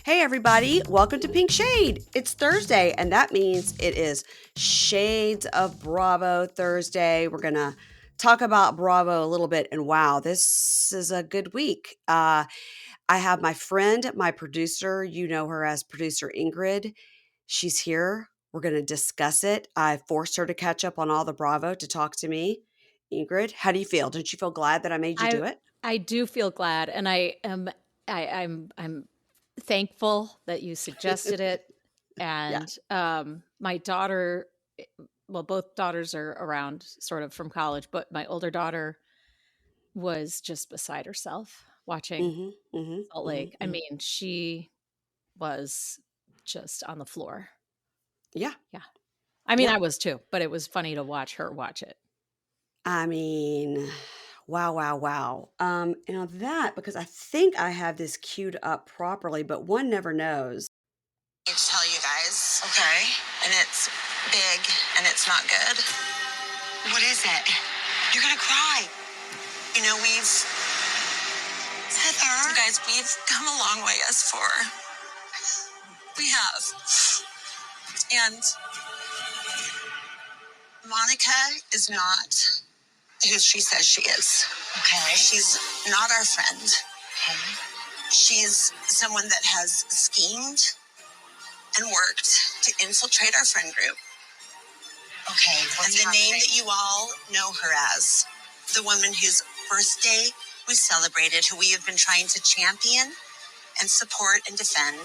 Hey, everybody, welcome to Pink Shade. It's Thursday, and that means it is Shades of Bravo Thursday. We're going to talk about Bravo a little bit, and wow, this is a good week. I have my friend, my producer. You know her as Producer Ingrid. She's here. We're going to discuss it. I forced her to catch up on all the Bravo to talk to me. Ingrid, how do you feel? Did you feel glad that I made you I do it? I do feel glad, and I'm thankful that you suggested it. Yeah. And my daughter, eh, well, both daughters are around, sort of from college, but my older daughter was just beside herself watching Mm-hmm. Mm-hmm. Salt Mm-hmm. Lake. I Mm-hmm. mean, she was just on the floor. Yeah. Yeah, I mean, Yeah. I was too, but it was funny to watch her watch it. I mean, wow, wow, wow. And on that, because I think I have this queued up properly, but one never knows. To tell you guys. Okay. And it's big and it's not good. What is it? You're gonna cry. You know, Heather. You guys, we've come a long way as four. We have. And Monica is not who she says she is. Okay. She's not our friend. Okay. She's someone that has schemed and worked to infiltrate our friend group. Okay. And the name that you all know her as, the woman whose birthday we celebrated, who we have been trying to champion and support and defend,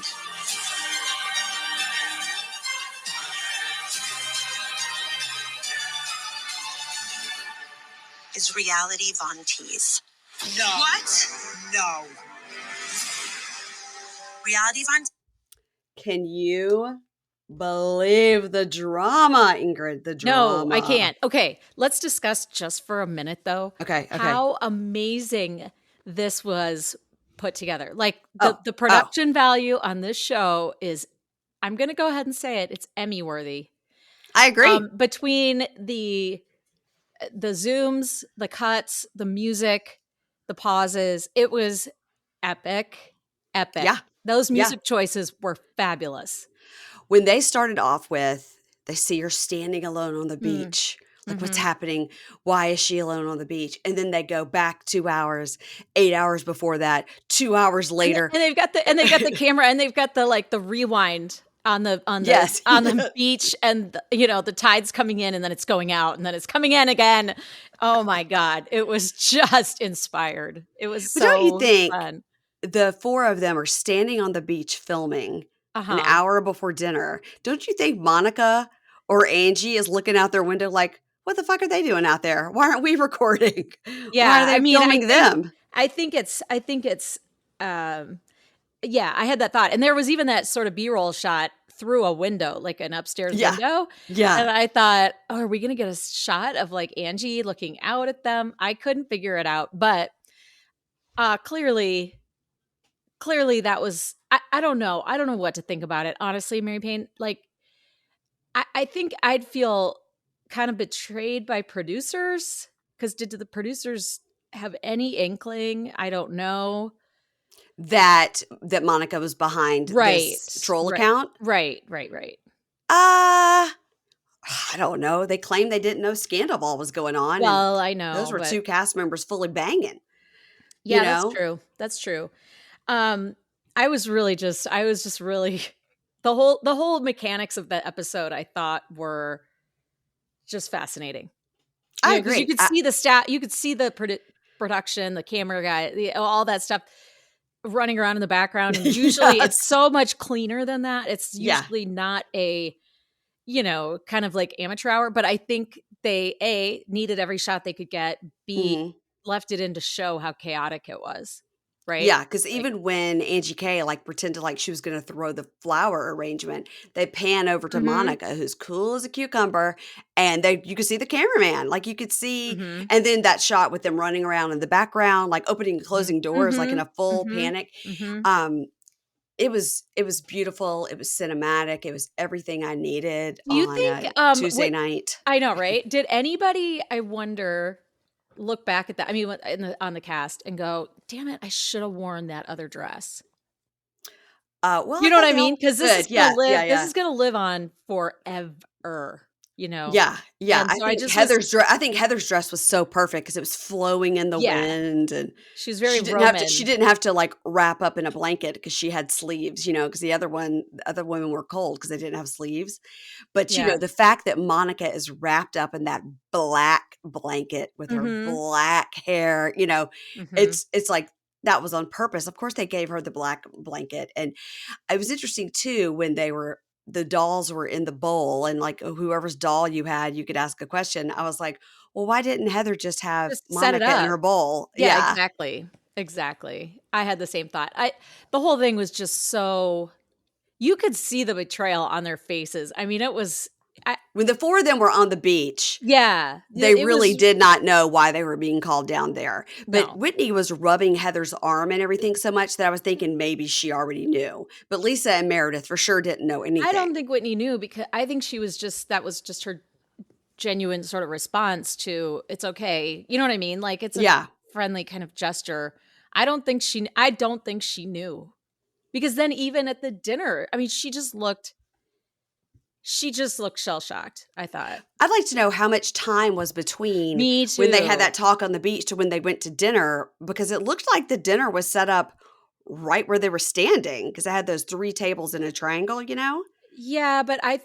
is Reality Von Teese. No. What? No. Reality Von. Can you believe the drama, Ingrid? The No, I drama. can't. Okay, let's discuss just for a minute though Okay. Okay. how amazing this was put together. Like the Oh, the oh, production value on this show is, I'm going to go ahead and say it, it's Emmy worthy. I agree. Between the zooms, the cuts, the music, the pauses, it was epic, epic. Yeah. Those Yeah. music choices were fabulous. When they started off with, they see her standing alone on the Mm, beach. Like, what's mhm. happening? Why is she alone on the beach? And then they go back 2 hours, 8 hours before that, 2 hours And the later. and they've got the camera, and they've got the, like, the rewind on the Yes. on the beach, and the tide's coming in, and then it's going out, and then it's coming in again. Oh my god, it was just inspired. It was But don't you so think fun. the four of them are standing on the beach filming an Uh-huh. hour before dinner? Don't you think Monica or Angie is looking out their window like, what the fuck are they doing out there? Why aren't we recording? Why are Yeah, I they mean, filming them? I think it's, um yeah, I had that thought, and there was even that sort of B-roll shot through a window, like an upstairs Yeah. window, Yeah. and I thought, "Oh, are we gonna get a shot of, like, Angie looking out at them?" I couldn't figure it out, but, clearly that was, I don't know. I don't know what to think about it, honestly, Mary Payne. Like, I think I'd feel kind of betrayed by producers, because did the producers have any inkling? I don't know. That Monica was behind this Right, troll right, account? right. Uh, I don't know. They claimed they didn't know Scandal was going on, and Well, I those know, were but two cast members fully banging, you yeah, that's know? true. That's true. Um, I was just really the whole mechanics of that episode I thought were just fascinating. I Because you agree. could see the you could see the production, the camera guy, all that stuff running around in the background, and usually it's Yes. so much cleaner than that. It's Yeah. usually not a, kind of like amateur hour, but I think they A, needed every shot they could get, B, Mhm. left it in to show how chaotic it was, right? Yeah, because Like, even when Angie K, like, pretended like she was gonna throw the flower arrangement, they pan over to mhm, Monica, who's cool as a cucumber, and you could see the cameraman, like, you could see mhm, and then that shot with them running around in the background, like, opening and mhm, closing doors, like, in mhm, a full mhm, panic. mhm. Um, it was beautiful, it was cinematic, it was everything I needed Do you on think, a Tuesday what night. I know, right? Did anybody, I wonder, look back at that, I mean, on the cast and go, "Damn it, I should have worn that other dress." Well, You I know what thought I they all mean? Because looked good. Yeah, yeah, this yeah. is gonna live on forever, you know? Yeah, yeah. And so I just I think Heather's dress was so perfect because it was flowing in the yeah, wind, and she was very Roman. she didn't have to, like, wrap up in a blanket because she had sleeves, because the other women were cold because they didn't have sleeves. But, Yeah. the fact that Monica is wrapped up in that black blanket with her Mhm, black hair, mhm. it's like that was on purpose. Of course, they gave her the black blanket, and it was interesting too when the dolls were in the bowl, and, like, whoever's doll you had, you could ask a question. I was like, "Well, why didn't Heather just have Just set it Monica in up. her bowl?" Yeah, Yeah. exactly, exactly. I had the same thought. I The whole thing was just so you could see the betrayal on their faces. I mean, it was I When the 4 of them were on the beach, yeah, they it really was did not know why they were being called down there. But no. Whitney was rubbing Heather's arm and everything so much that I was thinking maybe she already knew. But Lisa and Meredith for sure didn't know I don't anything. think Whitney knew because I think she was just that was just her genuine sort of response to, "It's okay." You know what I mean? Like, it's a Yeah. friendly kind of gesture. I don't think she knew. Because then even at the dinner, I mean, she just looked shell-shocked, I thought. I'd like to know how much time was between Me when they had too. that talk on the beach to when they went to dinner, because it looked like the dinner was set up right where they were standing because I had those 3 tables in a triangle. Yeah, but But I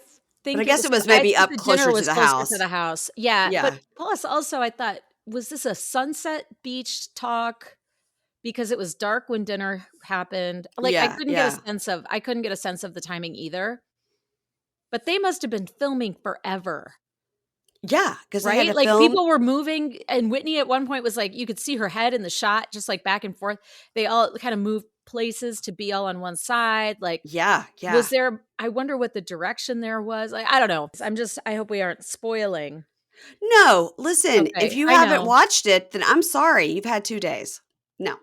think it guess was it was I maybe think up the dinner closer to was the closer to house. the house. Yeah, but Yeah. plus also I thought, was this a sunset beach talk? Because it was dark when dinner happened. Like, Yeah, yeah. I couldn't get a sense of the timing either. But they must have been filming forever, Yeah, because they had right? to Like, film. people were moving, and Whitney at one point was like, you could see her head in the shot, just like back and forth. They all kind of moved places to be all on one side. Like, Yeah, was yeah. there, I wonder what the direction there was. Like, I don't know. I hope we aren't spoiling. No, listen, if Okay. you I haven't know. watched it, then I'm sorry, you've had 2 days. No.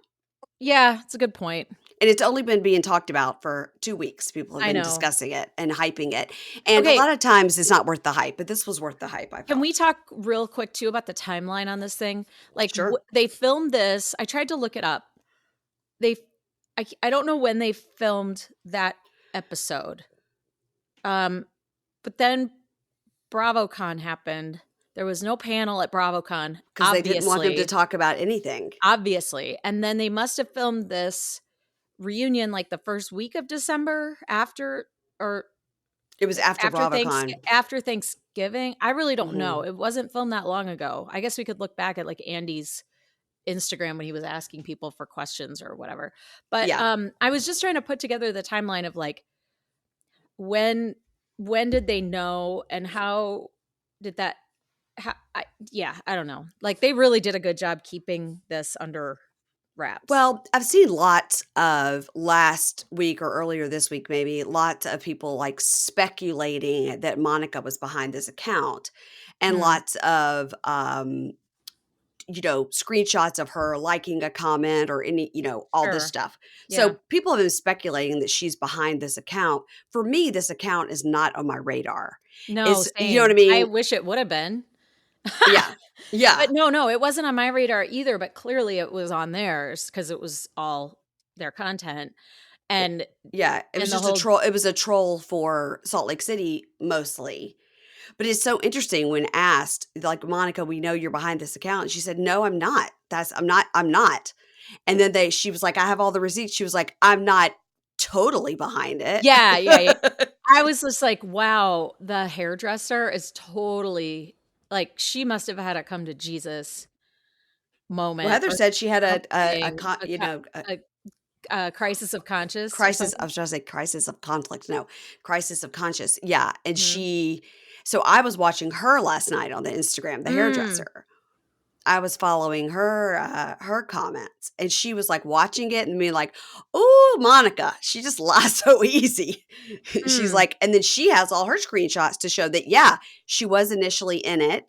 Yeah, it's a good point. And it's only been being talked about for 2 weeks. People have I been know. discussing it and hyping it, and a Okay. lot of times it's not worth the hype, but this was worth the hype, I Can we felt. talk real quick too about the timeline on this thing? Like, Sure. they filmed this. I tried to look it up. They I don't know when they filmed that episode. Um, but then BravoCon happened. There was no panel at BravoCon, Because they didn't want them to obviously. talk about anything. Obviously. And then they must have filmed this reunion like the first week of December after or It was after BravoCon. after Thanksgiving. I really don't know. Mhm. It wasn't filmed that long ago. I guess we could look back at like Andy's Instagram when he was asking people for questions or whatever. But Yeah. I was just trying to put together the timeline of like when did they know and how did that yeah, I don't know. Like, they really did a good job keeping this under wraps. Well, I've seen lots of last week or earlier this week, maybe, lots of people, like, speculating that Monica was behind this account, and Mm, lots of, screenshots of her liking a comment or all this sure. stuff. Yeah. So people have been speculating that she's behind this account. For me, this account is not on my radar. No, You know what I same. I mean? wish it would have been. Yeah. Yeah. But no, it wasn't on my radar either, but clearly it was on theirs because it was all their content. And Yeah. It was the just a whole troll. It was a troll for Salt Lake City mostly. But it's so interesting when asked, like, Monica, we know you're behind this account. And she said, no, I'm not. I'm not. And then she was like, I have all the receipts. She was like, I'm not totally behind it. yeah, yeah, yeah. I was just like, wow, the hairdresser is totally like, she must have had a come to Jesus Well, moment Heather or said she had something, a crisis of conscious or crisis. I something. was trying to say crisis of conflict. No, crisis of conscious. Yeah. And Mhm. so I was watching her last night on the Instagram, the Mm, hairdresser. I was following her comments, and she was, like, watching it and being like, "Ooh, Monica, she just lies so easy." She's mm. like, and then she has all her screenshots to show that, yeah, she was initially in it.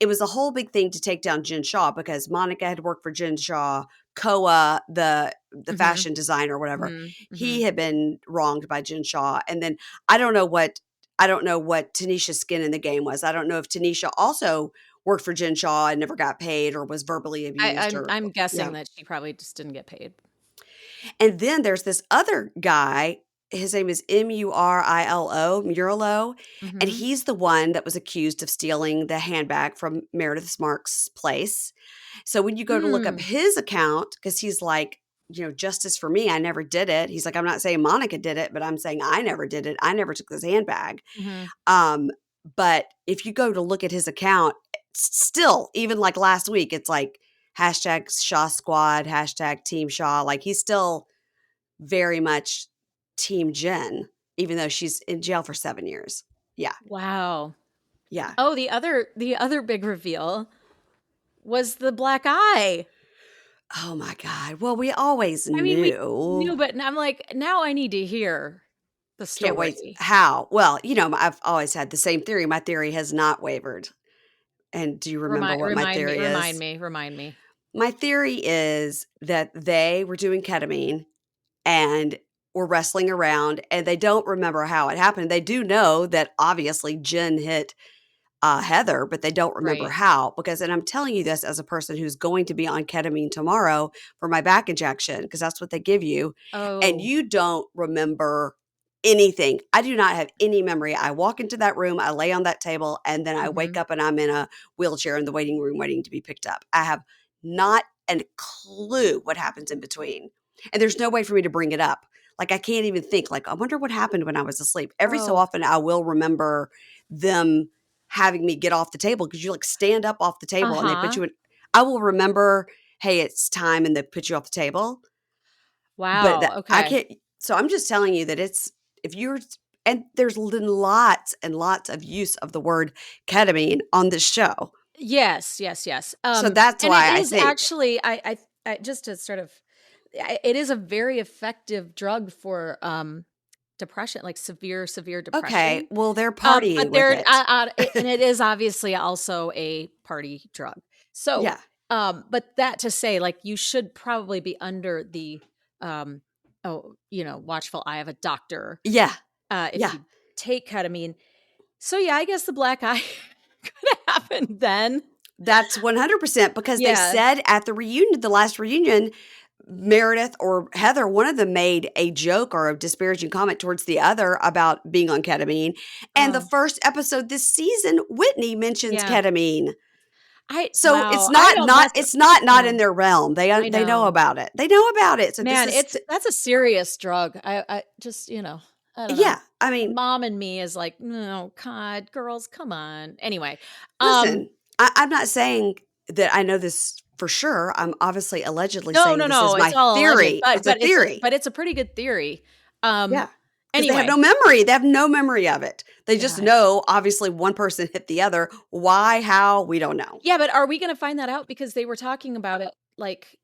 It was a whole big thing to take down Jen Shaw because Monica had worked for Jen Shaw, Koa, the Mhm, fashion designer or whatever. mhm, He mhm. had been wronged by Jen Shaw, and then I don't know what Tanisha's skin in the game was. I don't know if Tanisha also worked for Jen Shaw and never got paid or was verbally abused or I'm yeah. guessing that she probably just didn't get paid. And then there's this other guy. His name is Murilo, and Mhm. he's the one that was accused of stealing the handbag from Meredith Smark's place. So when you go to look up Mm. his account, because he's like, justice for me, I never did it. He's like, I'm not saying Monica did it, but I'm saying I never did it. I never took this handbag. Mhm. But if you go to look at his account, still, even like last week, it's like hashtag Shaw Squad, hashtag Team Shaw. Like he's still very much Team Jen, even though she's in jail for 7 years. Yeah. Wow. Yeah. Oh, the other big reveal was the black eye. Oh my God. Well, we always I mean, we knew. knew, but I'm like, now I need to hear the Can't wait. story. How? Well, I've always had the same theory. My theory has not wavered. And do you remember Remind what my remind me, theory remind is? me, remind me. My theory is that they were doing ketamine and were wrestling around and they don't remember how it happened. They do know that obviously Jen hit Heather, but they don't remember Right. how. And I'm telling you this as a person who's going to be on ketamine tomorrow for my back injection, because that's what they give you. And Oh. you don't remember anything. I do not have any memory. I walk into that room, I lay on that table, and then I wake Mhm. up and I'm in a wheelchair in the waiting room waiting to be picked up. I have not a clue what happens in between. And there's no way for me to bring it up. Like I can't even think, like, I wonder what happened when I was asleep. Every so Oh. often I will remember them having me get off the table, because you like stand up off the table and they put Uh-huh. you in. I will remember, hey, it's time, and they put you off the table. But Wow, that I okay. can't. So I'm just telling you that it's if you're and there's been lots and lots of use of the word ketamine on this show. Yes, yes, yes. So that's And it why I is think, actually I just to sort of it is a very effective drug for depression, like severe okay, depression. well, they're partying But with there it. and it is obviously also a party drug. So, Yeah. but that to say, like, you should probably be under the um watchful eye of a doctor Yeah. if Yeah. you take ketamine. So yeah, I guess the black eye could have happened then. That's 100%, because they Yeah. said at the reunion, the last reunion, Meredith or Heather, one of them made a joke or a disparaging comment towards the other about being on ketamine. And the Oh, first episode this season, Whitney mentions yeah. ketamine. I So it's wow, I not don't mess it's not in no, their realm. I They know know. about it. They know about it. So this Man, is that's a serious drug. I just, I don't know. yeah. I mean, Mom in me is like, "No, God, girls, come on." Anyway, um, listen, I'm not saying that I know this for sure. I'm obviously allegedly no, saying no, this is no, it's my all alleged, theory. It's a theory. but it's a pretty good theory. Um, Yeah, because they have no anyway, memory. They have no memory of it. They just God. know, obviously, one person hit the other. Why, how, we don't know. Yeah, but are we gonna find that out? Because they were talking about it like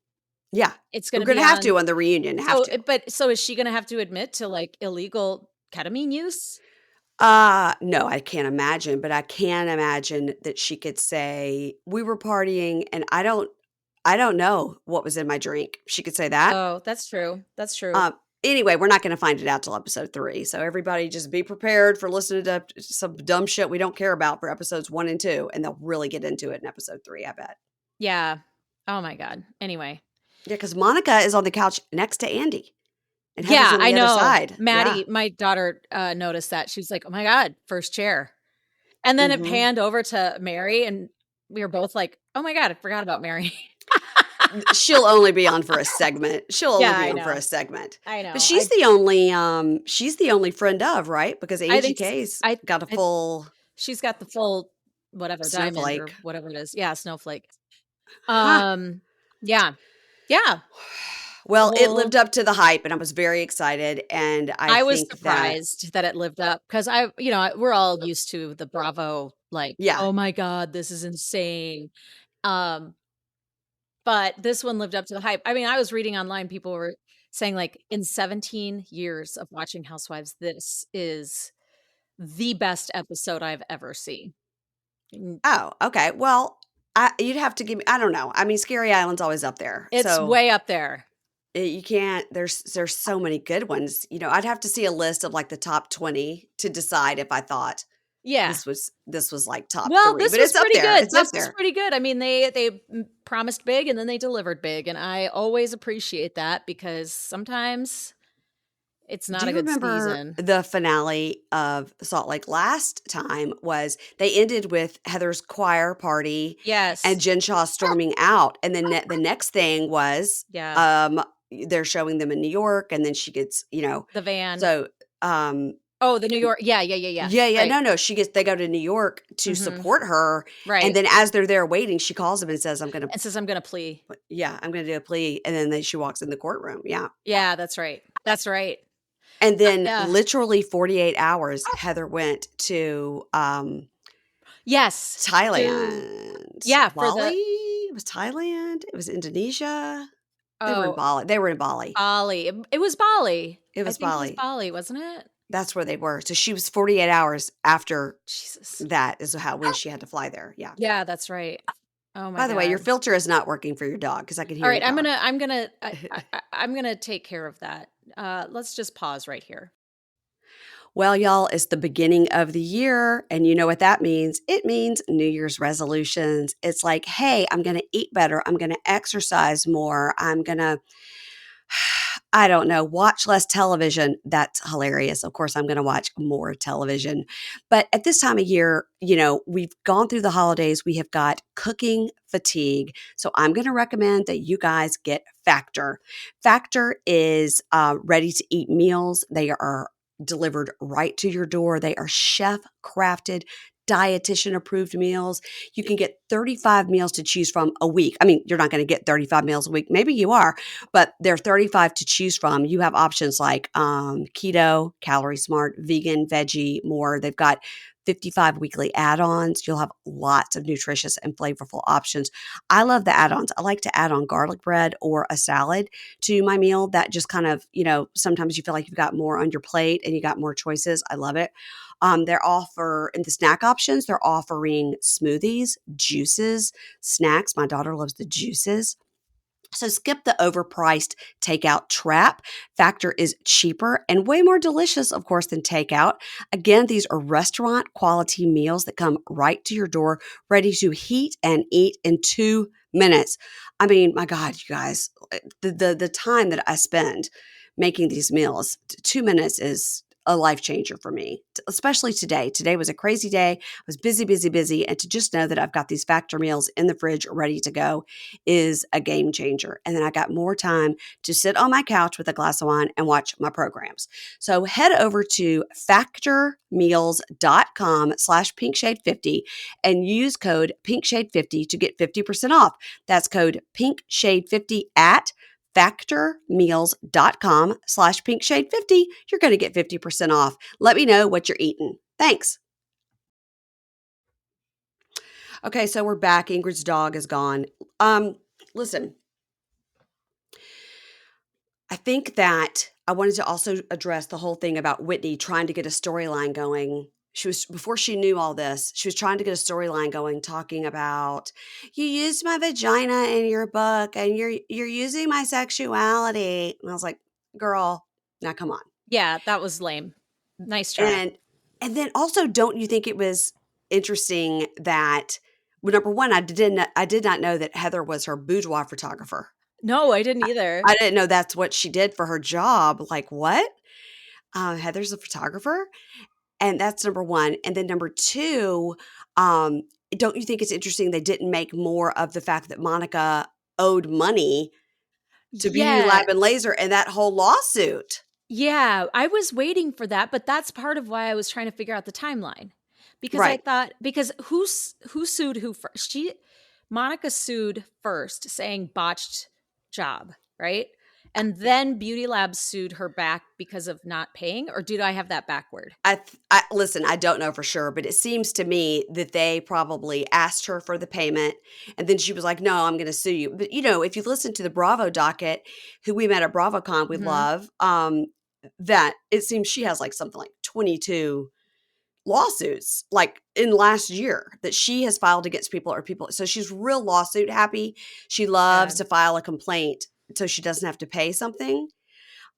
Yeah. it's We're gonna gonna be have on to on the reunion, have to. so is she gonna have to admit to, like, illegal ketamine use? No, I can't imagine, but I can imagine that she could say, "We were partying and I don't know what was in my drink." She could say that. Oh, that's true. That's true. Um, anyway, we're not gonna find it out till episode 3, so everybody just be prepared for listening to some dumb shit we don't care about for episodes 1 and 2, and they'll really get into it in episode 3, I bet. Yeah. Oh my god. Anyway. Yeah, because Monica is on the couch next to Andy, and Heather's Yeah, on I the other know. side. Yeah. Maddie, my daughter, noticed that. She was like, "Oh my god, first chair." And then it Mhm. panned over to Mary, and we were both like, "Oh my god, I forgot about Mary." She'll only be on for a segment. She'll only Yeah, be I on for a know. segment. I But know. I she's the only friend of, right? Because I Angie think s K's got a I full she's got the full whatever diamond or snowflake. whatever it is. Yeah, snowflake. Huh. Um, yeah. Yeah. Well, it Well, lived up to the hype, and I was very excited, and I I was think that surprised that it lived up because we're all used to the Bravo, like, yeah. "Oh my god, this is insane." Um, but this one lived up to the hype. I mean, I was reading online, people were saying, like, in 17 years of watching Housewives, this is the best episode I've ever seen. Mm, Oh, okay. Well, you'd have to give me I don't know. I mean, Scary Island's always up there. it's So, way up there. you can't there's so many good ones. I'd have to see a list of, like, the top 20 to decide if I thought Yeah. This was like top Well, 3, this but was it's up pretty there. good. It's up This was there. pretty good. I mean, they promised big and then they delivered big, and I always appreciate that because sometimes it's not Do a you good remember season. the finale of Salt Lake last time was they ended with Heather's choir party and Yes. Jen Shaw storming out, and then the next thing was Yeah. they're showing them in New York, and then she gets, The van. so Oh, the New York. Yeah. yeah, Right. no, they go to New York to Mhm. support her, and Right. then as they're there waiting, she calls them and says, And says, "I'm gonna plea." I'm gonna do a plea," and then she walks in the courtroom, yeah. Yeah, that's right. That's right. And then Yeah. literally 48 hours, Heather went to, Yes. Thailand. Yeah, for Bali? the It was Thailand? It was Indonesia? They were in oh, Bali. They were in Bali. Bali. It was Bali. It I was think it was Bali. Bali, wasn't it? That's where they were. So she was 48 hours after Jesus. that is when she had to fly there, yeah. Yeah, that's right. Oh my By the way, your god. filter is not working for your dog because I can All hear your right, dog. I'm gonna take care of that. Let's just pause right here. Well, y'all, it's the beginning of the year, and you know what that means. It means New Year's resolutions. It's like, hey, I'm going to eat better. I'm going to exercise more. I'm going to, I don't know, watch less television. That's hilarious. Of course, I'm going to watch more television. But at this time of year, we've gone through the holidays. We have got cooking fatigue. So I'm going to recommend that you guys get Factor. Factor is ready to eat meals. They are delivered right to your door. They are chef crafted, dietitian approved meals. You can get 35 meals to choose from a week. I mean, you're not going to get 35 meals a week. Maybe you are, but there are 35 to choose from. You have options like keto, calorie smart, vegan, veggie, more. They've got 55 weekly add-ons. You'll have lots of nutritious and flavorful options. I love the add-ons. I like to add on garlic bread or a salad to my meal. That just kind of, sometimes you feel like you've got more on your plate and you got more choices. I love it. In the snack options, they're offering smoothies, juices, snacks. My daughter loves the juices. So skip the overpriced takeout trap. Factor is cheaper and way more delicious, of course, than takeout. Again, these are restaurant quality meals that come right to your door, ready to heat and eat in 2 minutes. I mean, my God, you guys, the time that I spend making these meals, 2 minutes is a life changer for me, especially today. Today was a crazy day. I was busy, busy, busy. And to just know that I've got these Factor meals in the fridge ready to go is a game changer. And then I got more time to sit on my couch with a glass of wine and watch my programs. So head over to factormeals.com/pinkshade50 and use code pinkshade50 to get 50% off. That's code pinkshade50 at factormeals.com/pinkshade50. You're going to get 50% off. Let me know what you're eating. Thanks. Okay, so we're back. Ingrid's dog is gone. Listen, I think that I wanted to also address the whole thing about Whitney trying to get a storyline going. Before she knew all this, she was trying to get a storyline going, talking about, you used my vagina in your book and you're using my sexuality. And I was like, girl, now come on. Yeah, that was lame. Nice try. And then also, don't you think it was interesting that, well, number one, I did not know that Heather was her boudoir photographer. No, I didn't either. I didn't know that's what she did for her job. Like, what? Heather's a photographer? And that's number one. And then number two, um, don't you think it's interesting they didn't make more of the fact that Monica owed money to Beauty Yeah. Lab and Laser and that whole lawsuit? Yeah, I was waiting for that, but that's part of why I was trying to figure out the timeline. Because I Right. thought who sued who first? Monica sued first saying botched job, right? And then Beauty Lab sued her back because of not paying, or did I have that backward? Listen, I don't know for sure, but it seems to me that they probably asked her for the payment, and then she was like, "No, I'm going to sue you." But if you listen to the Bravo docket, who we met at BravoCon, we Mhm. love, that it seems she has like something like 22 lawsuits like in last year that she has filed against people or people. So she's real lawsuit happy. She loves Yeah. to file a complaint so she doesn't have to pay something.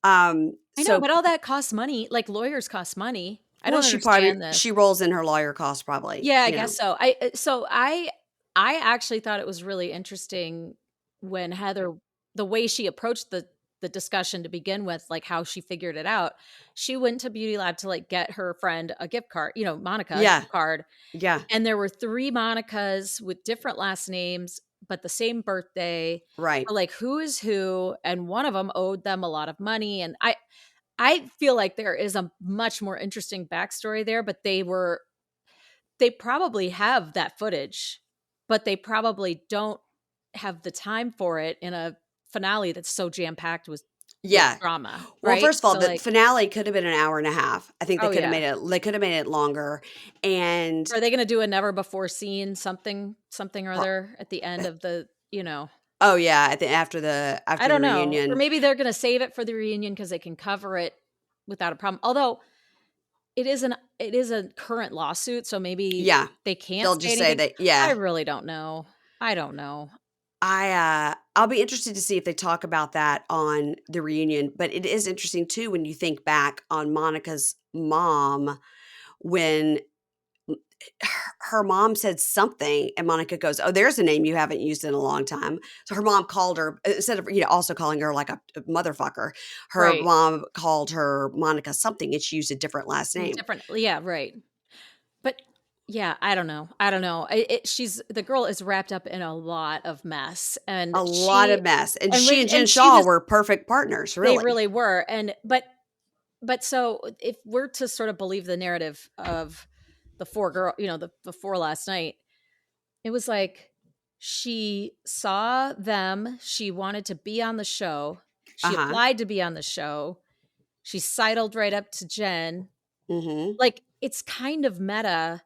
I know, So but all that costs money. Like lawyers cost money. I Well, don't understand this. she rolls in her lawyer costs probably, Yeah, I you guess know. so. I actually thought it was really interesting when Heather the way she approached the discussion to begin with, like how she figured it out. She went to Beauty Lab to like get her friend a gift card, Monica, a Yeah. gift card. Yeah. And there were 3 Monicas with different last names, but the same birthday. Right. So, like, who is who? And one of them owed them a lot of money. And I feel like there is a much more interesting backstory there, but they probably have that footage, but they probably don't have the time for it in a finale that's so jam-packed with Yeah. drama, Well, right? first of all, So, the like, finale could have been an hour and a half. I think oh, yeah. they could have made it longer. And Are they gonna do a never before seen something or pro- other at the end of oh yeah, I think I after the don't know. Or reunion. maybe they're gonna save it for the reunion because they can cover it without a problem. Although it is a current lawsuit, so maybe Yeah. they can't They'll say just say anything. that I yeah. really don't know. I don't know. I'll be interested to see if they talk about that on the reunion, but it is interesting too when you think back on Monica's mom when her mom said something and Monica goes, "Oh, there's a name you haven't used in a long time." So her mom called her instead of, also calling her like a motherfucker, her Right. mom called her Monica something and she used a different last name. Different. Yeah, right. But yeah, I don't know. I don't know. She's the girl is wrapped up in a lot of mess, and A lot of mess. And she and Jen she Shaw was were perfect partners, they really. really were. And but so if we're to sort of believe the narrative of the 4 girl, the 4 last night, it was like she saw them, she wanted to be on the show, she Uh-huh. applied to be on the show, she sidled right up to Jen. Mhm. Like, it's kind of meta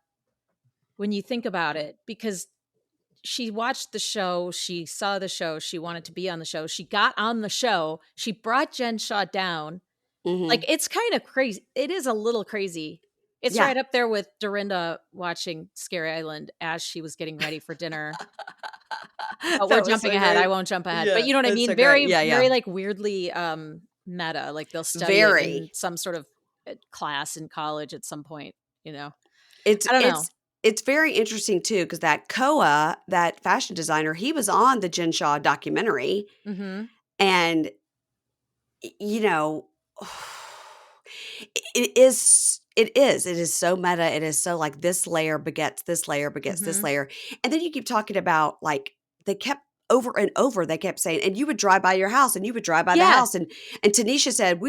when you think about it, because she watched the show, she saw the show, she wanted to be on the show, she got on the show, she brought Jen Shaw down. Like, Mhm. it's kind of crazy. It is a little crazy. It's Yeah. right up there with Dorinda watching Scary Island as she was getting ready for dinner. But we're That was jumping so ahead. I great. won't jump ahead. But Yeah, you know what I that's mean? so great. Very, Yeah, very, yeah. like, weirdly, meta. Like, they'll study it in Very. some sort of class in college at some point, you know? It's I don't know. it's it's very interesting too because that Koa, that fashion designer, he was on the Jen Shaw documentary, Mhm. and you know, it is so meta. It is so like this layer begets this layer begets this Mhm. layer, and then you keep talking about like they kept over and over. They kept saying, and you would drive by your house, and you would drive by the Yeah. house, and Tanisha said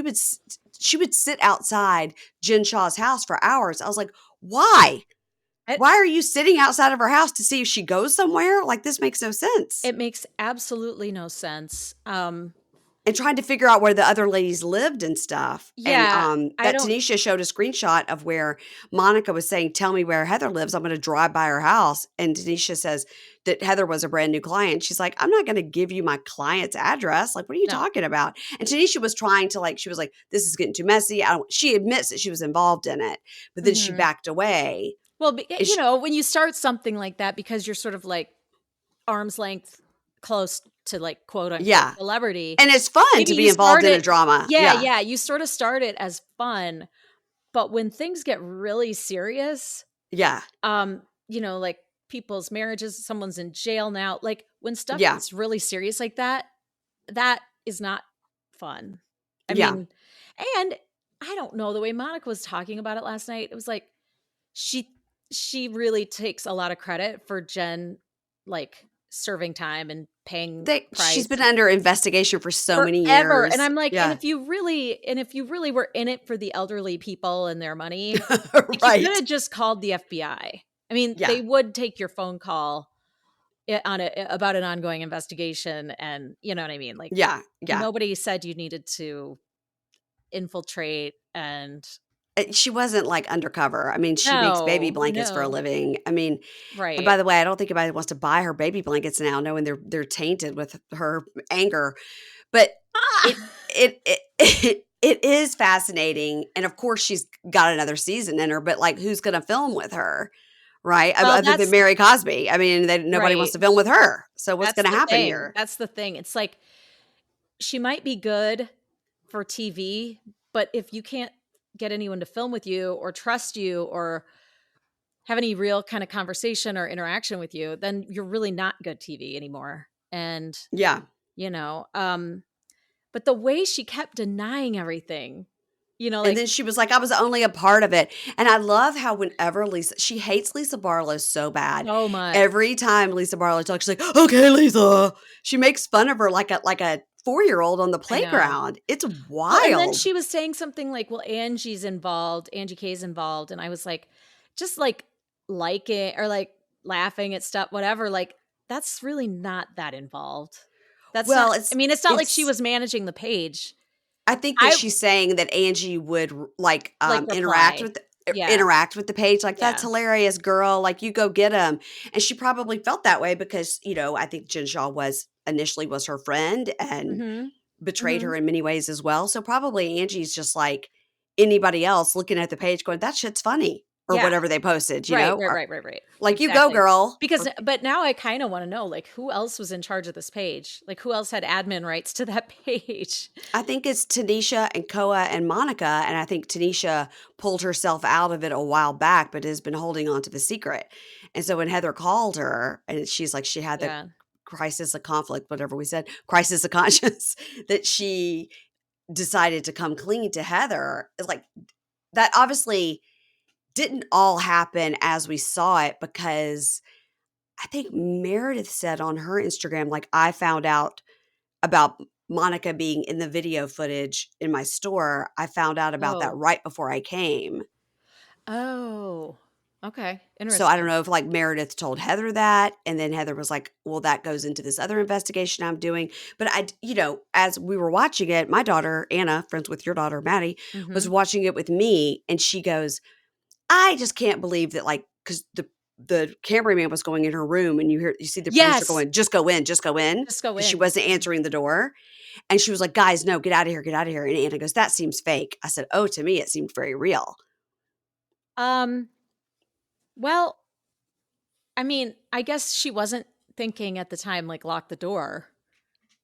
she would sit outside Jen Shaw's house for hours. I was like, why? It Why are you sitting outside of her house to see if she goes somewhere? Like this makes no sense. it makes absolutely no sense. And trying to figure out where the other ladies lived and stuff. And, Yeah, I that don't Tanisha showed a screenshot of where Monica was saying, "Tell me where Heather lives. I'm gonna drive by her house." And Tanisha says that Heather was a brand new client. She's like, "I'm not gonna give you my client's address. Like, what are you no. talking about?" And Tanisha was trying to she was like, "This is getting too messy." She admits that she was involved in it, but then she Mhm. backed away. Well, And sh when you start something like that because you're sort of like arm's length close to, like, quote unquote Yeah. celebrity, And it's fun maybe to be you involved start in a it. drama. Yeah, Yeah. yeah, you sort of start it as fun, but when things get really serious, Yeah. like people's marriages, someone's in jail now, like when stuff Yeah. gets really serious like that, that is not fun. I Yeah. mean, and I don't know, the way Monica was talking about it last night, it was like she she really takes a lot of credit for Jen, like, serving time and paying She's price been under investigation for so many forever, and years. I'm like, Yeah. and if you really were in it for the elderly people and their money, like, you Right. coulda just called the FBI. I mean, Yeah. they would take your phone call about an ongoing investigation, and you know what I mean? Like, Yeah. Yeah. nobody said you needed to infiltrate and She wasn't, like, undercover. I mean, she makes baby no, blankets for a no. living. I mean, and Right. by the way, I don't think anybody wants to buy her baby blankets now knowing they're tainted with her anger. But it Ah! it is fascinating, and of course, she's got another season in her, but, like, who's gonna film with her, right? Well, Other than Mary Cosby. I mean, nobody wants right. to film with her. So what's That's gonna the happen thing. here? That's the thing. It's like she might be good for TV, but if you can't get anyone to film with you or trust you or have any real kind of conversation or interaction with you, then you're really not good TV anymore. And, Yeah. you know, but the way she kept denying everything, you know, And like, then she was like, I was only a part of it. And I love how whenever she hates Lisa Barlow so bad. so much. Every time Lisa Barlow talks, she's like, okay, Lisa. She makes fun of her like a 4-year-old on the I know. playground. It's Well, and then wild. she was saying something like, well, Angie's involved, Angie K's involved. And I was like, just like liking or like laughing at stuff, whatever. Like, that's really not that involved. That's not, Well, I mean, it's not like she it's was managing the page. I think that I she's saying that Angie would like interact reply. with Yeah. interact with the page like, "That's Yeah. hilarious, girl. Like, you go get him." And she probably felt that way because, I think Jen Shaw initially was her friend and Mm-hmm. betrayed Mm-hmm. her in many ways as well. So probably Angie's just like anybody else looking at the page going, "That shit's funny," or Yeah. whatever they posted, Right. Or, Right. like, "You go, Exactly. girl." Because, but now I kind of want to know, like, who else was in charge of this page? Like, who else had admin rights to that page? I think it's Tanisha and Koa and Monica, and I think Tanisha pulled herself out of it a while back, but has been holding on to the secret. And so when Heather called her, and she's like, she had the Yeah. crisis of conflict, whatever we said, crisis of conscience, that she decided to come clean to Heather. It's like that obviously didn't all happen as we saw it, because I think Meredith said on her Instagram, like, I found out about Monica being in the video footage in my store. I found out about that Oh. right before I came. Oh. Okay. So I don't Interesting. know if like Meredith told Heather that, and then Heather was like, well, that goes into this other investigation I'm doing. But as we were watching it, my daughter, Anna, friends with your daughter, Maddie, Mm-hmm. was watching it with me, and she goes, I just can't believe that, like, because the cameraman was going in her room, and you see the producer Yes. going, just go in, Just go because she in. wasn't answering the door. And she was like, guys, no, get out of here, get out of here. And Anna goes, that seems fake. I said, oh, to me, it seemed very real. Well, I mean, I guess she wasn't thinking at the time, like, lock the door,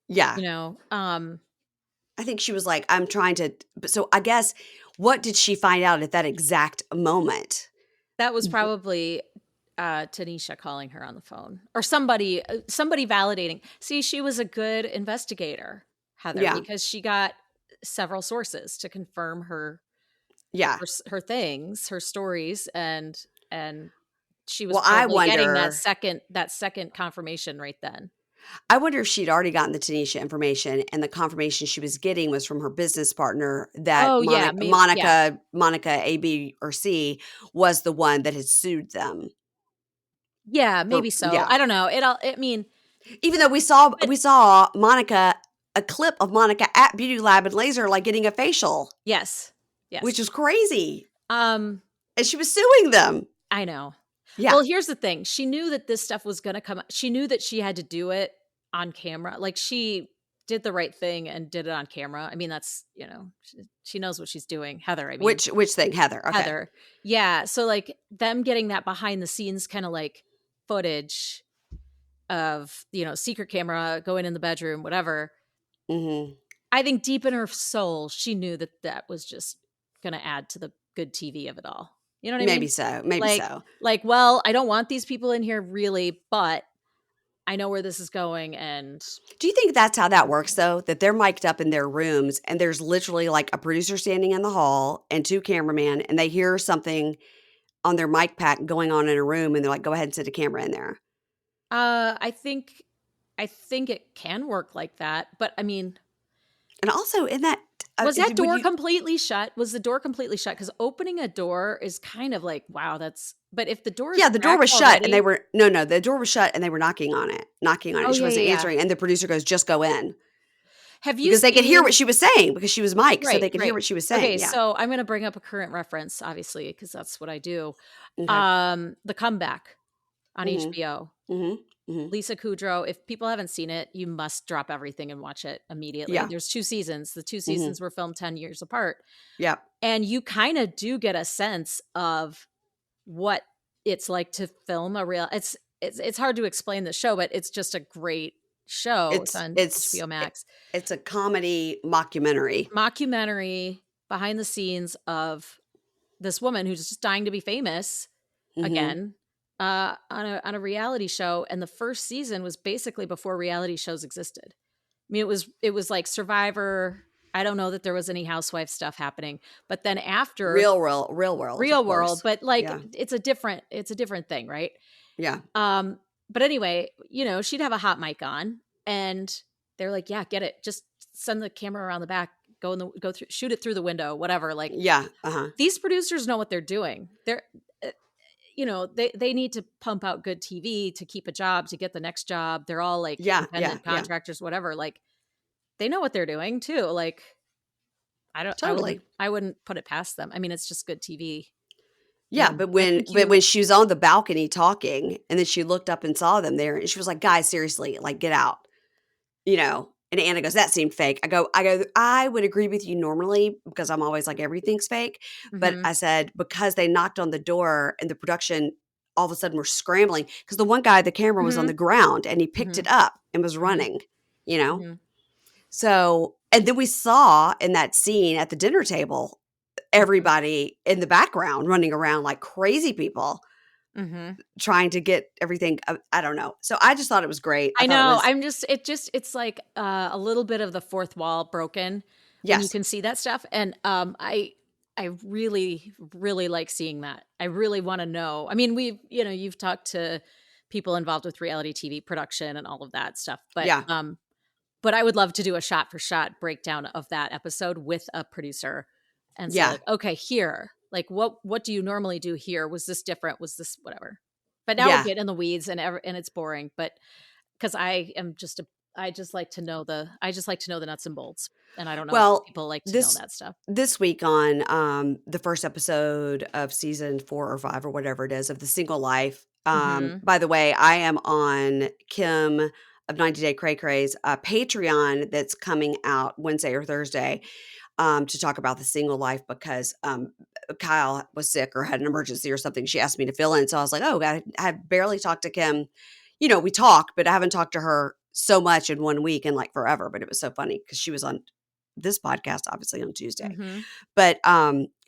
Yeah. you know? I think she was like, I'm trying to. But so I guess, what did she find out at that exact moment? That was probably Tanisha calling her on the phone or somebody validating. See, she was a good investigator, Heather, Yeah. because she got several sources to confirm her Yeah. her things, her stories, and she was Well, I probably getting wonder that second confirmation right then. if she'd already gotten the Tanisha information, and the confirmation she was getting was from her business partner, that Oh yeah, yeah, Monica A, B, or C was the one that had sued them. yeah, maybe so. Yeah. I don't know. I mean, Even though we but saw Monica, a clip of Monica at Beauty Lab and Laser, like, getting a facial, yes, which yes. was crazy. Um, And she was suing them. I know. Yeah. Well, here's the thing. She knew that this stuff was going to come. She knew that she had to do it on camera. Like, she did the right thing and did it on camera. I mean, that's, she knows what she's doing. Heather, I mean. Which thing, Heather? Okay. Heather. Yeah. So, like, them getting that behind the scenes kind of like footage of, secret camera going in the bedroom, whatever. Mm-hmm. I think deep in her soul, she knew that that was just going to add to the good TV of it all. You know what I Maybe mean? so. Maybe Like, so. well, I don't want these people in here really, but I know where this is going. And Do you think that's how that works, though? That they're mic'd up in their rooms, and there's literally like a producer standing in the hall and 2 cameramen, and they hear something on their mic pack going on in a room, and they're like, go ahead and set a camera in there. I think it can work like that. But I mean, And also in that, was that would door you, completely shut? Was the door completely shut? Because opening a door is kind of like, wow, but if the door is yeah, the door cracked was shut, and already, they were no, the door was shut, and they were knocking on it. oh She yeah, wasn't yeah, yeah. answering, and the producer goes, just go in. Have you Because they could hear seen? what she was saying, because she was mic'd, so Right, they could hear right. what she was saying. Okay, Yeah. so I'm going to bring up a current reference, obviously, because that's what I do. Okay. The Comeback on Mm-hmm. HBO. Mm-hmm. Mm-hmm. Lisa Kudrow. If people haven't seen it, you must drop everything and watch it immediately. Yeah. There's 2 seasons. The 2 Mm-hmm. seasons were filmed 10 years apart. Yeah. And you kind of do get a sense of what it's like to film a real it's hard to explain the show, but it's just a great show. It's on HBO Max. It's a comedy mockumentary. Mockumentary. behind the scenes of this woman who's just dying to be famous again on a reality show. And the first season was basically before reality shows existed. I mean, it was like Survivor. I don't know that there was any housewife stuff happening, but then after Real world, of Real World, course. but like Yeah. it's a different thing, right? Yeah. But anyway, you know, she'd have a hot mic on, and they're like, "Yeah, get it. Just send the camera around the back. Go through, shoot it through the window, whatever." Like, Yeah. these producers know what they're doing. They're, you know, they need to pump out good TV to keep a job, to get the next job. They're all like Yeah. independent Yeah. contractors, whatever. Like, they know what they're doing too. Like, Totally. I wouldn't put it past them. I mean, it's just good TV. Yeah, but I think when she was on the balcony talking, and then she looked up and saw them there, and she was like, "Guys, seriously, like, get out," you know. And Anna goes, "That seemed fake." I would agree with you normally because I'm always like everything's fake, but Mhm. I said because they knocked on the door and the production all of a sudden were scrambling because the one guy, the camera was on the Mhm. ground and he picked it Mhm. up and was Mhm. running, you know. Mhm. So, and then we saw in that scene at the dinner table Mhm. everybody in the background running around like crazy people Mhm. trying to get everything. I don't know. So I just thought it was great. I I thought it know. was, It's like a little bit of the fourth wall broken when you yes. can see that stuff. And I really, really like seeing that. I really want to know. I mean, you've talked to people involved with reality TV production and all of that stuff, Yeah. but I would love to do a shot for shot breakdown of that episode with a producer and say Yeah. like, okay, here, like what do you normally do here? Was this different? Was this whatever? But now we're Yeah. getting in the weeds and it's boring. But because I just like to know the nuts and bolts, and I don't know if Well, people like to know this that stuff. this week on the first episode of season 4 or 5 or whatever it is of The Single Life. Mhm. By the way, I am on Kim of 90 Day Cray Cray's Patreon that's coming out Wednesday or Thursday to talk about The Single Life because Kyle was sick or had an emergency or something. She asked me to fill in. So I was like, oh, I have barely talked to Kim. You know, we talk, but I haven't talked to her so much in 1 week and like forever. But it was so funny because she was on this podcast, obviously on Tuesday. Mhm. But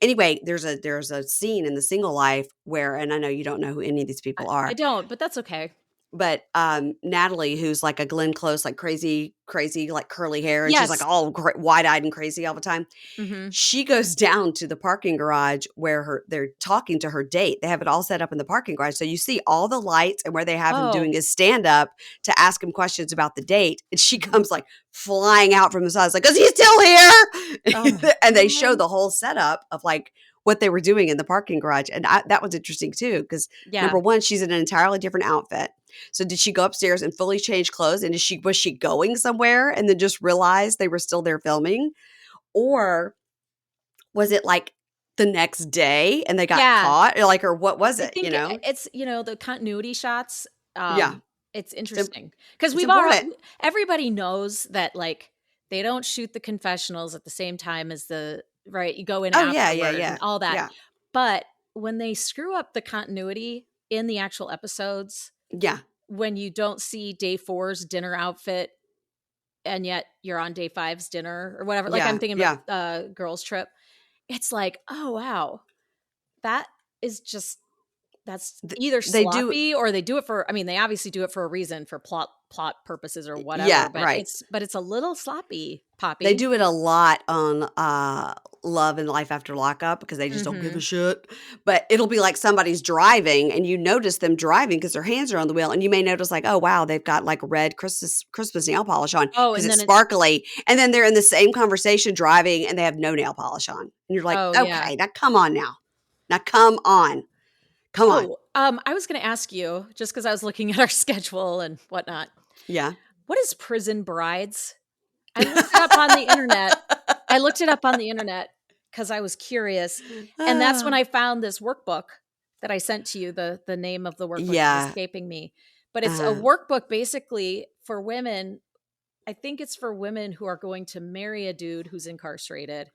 anyway, there's a scene in The Single Life where, and I know you don't know who any of these people I are, don't, but that's okay. but Natalie, who's like a Glenn Close, like crazy, like curly hair, and she's like Yes. all wide eyed and crazy all the time. Mhm. She goes down to the parking garage where they're talking to her date. They have it all set up in the parking garage. So you see all the lights and where they have him doing Oh. his stand up to ask him questions about the date. And she Mhm. comes like flying out from the side, like, is he still here? Oh my And they show god. the whole setup of like what they were doing in the parking garage. And that was interesting too, because Yeah. number one, she's in an entirely different outfit. So did she go upstairs and fully change clothes? And was she going somewhere and then just realized they were still there filming? Or was it like the next day and they got Yeah. caught? Or what was I it, you think know? it's, the continuity shots. Yeah. It's It's im interesting because it's important. everybody knows that like they don't shoot the confessionals at the same time as right. You go in Oh, yeah, yeah, afterward and yeah. all that. Yeah. But when they screw up the continuity in the actual episodes, Yeah. when you don't see day 4's dinner outfit and yet you're on day 5's dinner or whatever, like I'm Yeah. thinking Yeah. about Girls Trip, it's like, oh wow, that is just that's Th either they do sloppy or they do it for, I mean, they obviously do it for a reason, for plot purposes or yeah, whatever, but right. it's a little sloppy, They Poppy. do it a lot on, Love and Life After Lockup because they just don't give a Mhm. shit, but it'll be like somebody's driving and you notice them driving because their hands are on the wheel, and you may notice like, "Oh, wow, they've got like red Christmas nail polish on Oh, because and it's then sparkly," and then they're in the same conversation driving and they have no nail polish on, and you're like, oh, yeah. "Okay, now come on now. Now come on. Come on." Oh, I was gonna ask you, just because I was looking at our schedule and whatnot, Yeah. what is Prison Brides? I looked it up on the internet. I looked it up on the internet because I was curious, and that's when Ah. I found this workbook that I sent to you. The name of the workbook is Yeah. escaping me, but it's a Uh-huh. workbook basically for women. I think it's for women who are going to marry a dude who's incarcerated.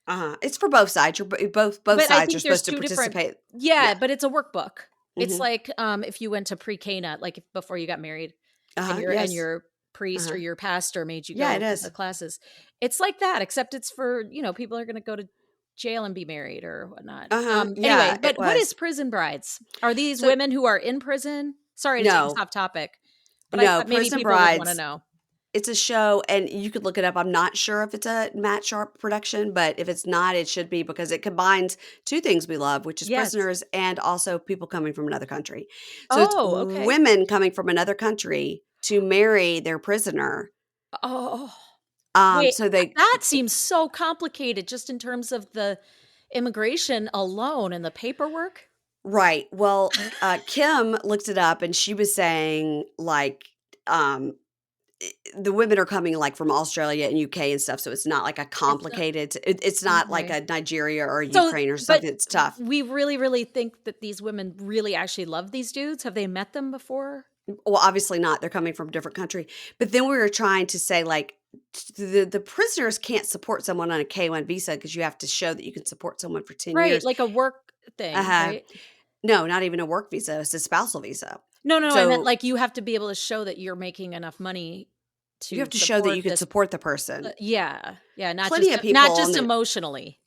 Uh-huh. It's for both sides. Both But I sides are think there's supposed to 2 different. participate. Yeah, Yeah. but it's a workbook. It's Mhm. like, if you went to pre-Cana, like before you got married and Uh-huh. your Yes. priest or Uh-huh. your pastor made you Yeah, go it to the is. classes. It's like that, except it's for, people are gonna go to jail and be married or whatnot. Yeah, Anyway, it but what was. is Prison Brides? Are these So women who are in prison? Sorry to take us no, off topic, but I no, thought maybe Prison people would want to Brides. know. It's a show, and you could look it up. I'm not sure if it's a Matt Sharp production, but if it's not, it should be because it combines two things we love, which is Yes. prisoners and also people coming from another country. So it's Oh, okay. women coming from another country to marry their prisoner. Oh, wait, So they that seems so complicated just in terms of the immigration alone and the paperwork. right. Well, Kim looked it up, and she was saying like um, the women are coming like from Australia and UK and stuff, so it's not like a It's not complicated. It's not like okay. a Nigeria or a So, Ukraine or but something that's tough. we really, really think that these women really actually love these dudes? Have they met them before? Well, obviously not. They're coming from a different country. But then we were trying to say like the prisoners can't support someone on a K-1 visa because you have to show that you can support someone for 10 Right, years. like a work thing, Uh-huh. right? No, not even a work visa. It's a spousal visa. No, I meant So like you have to be able to show that you're making enough money you have to to show that support you can this. support the person. Yeah, Plenty of people not on just the emotionally.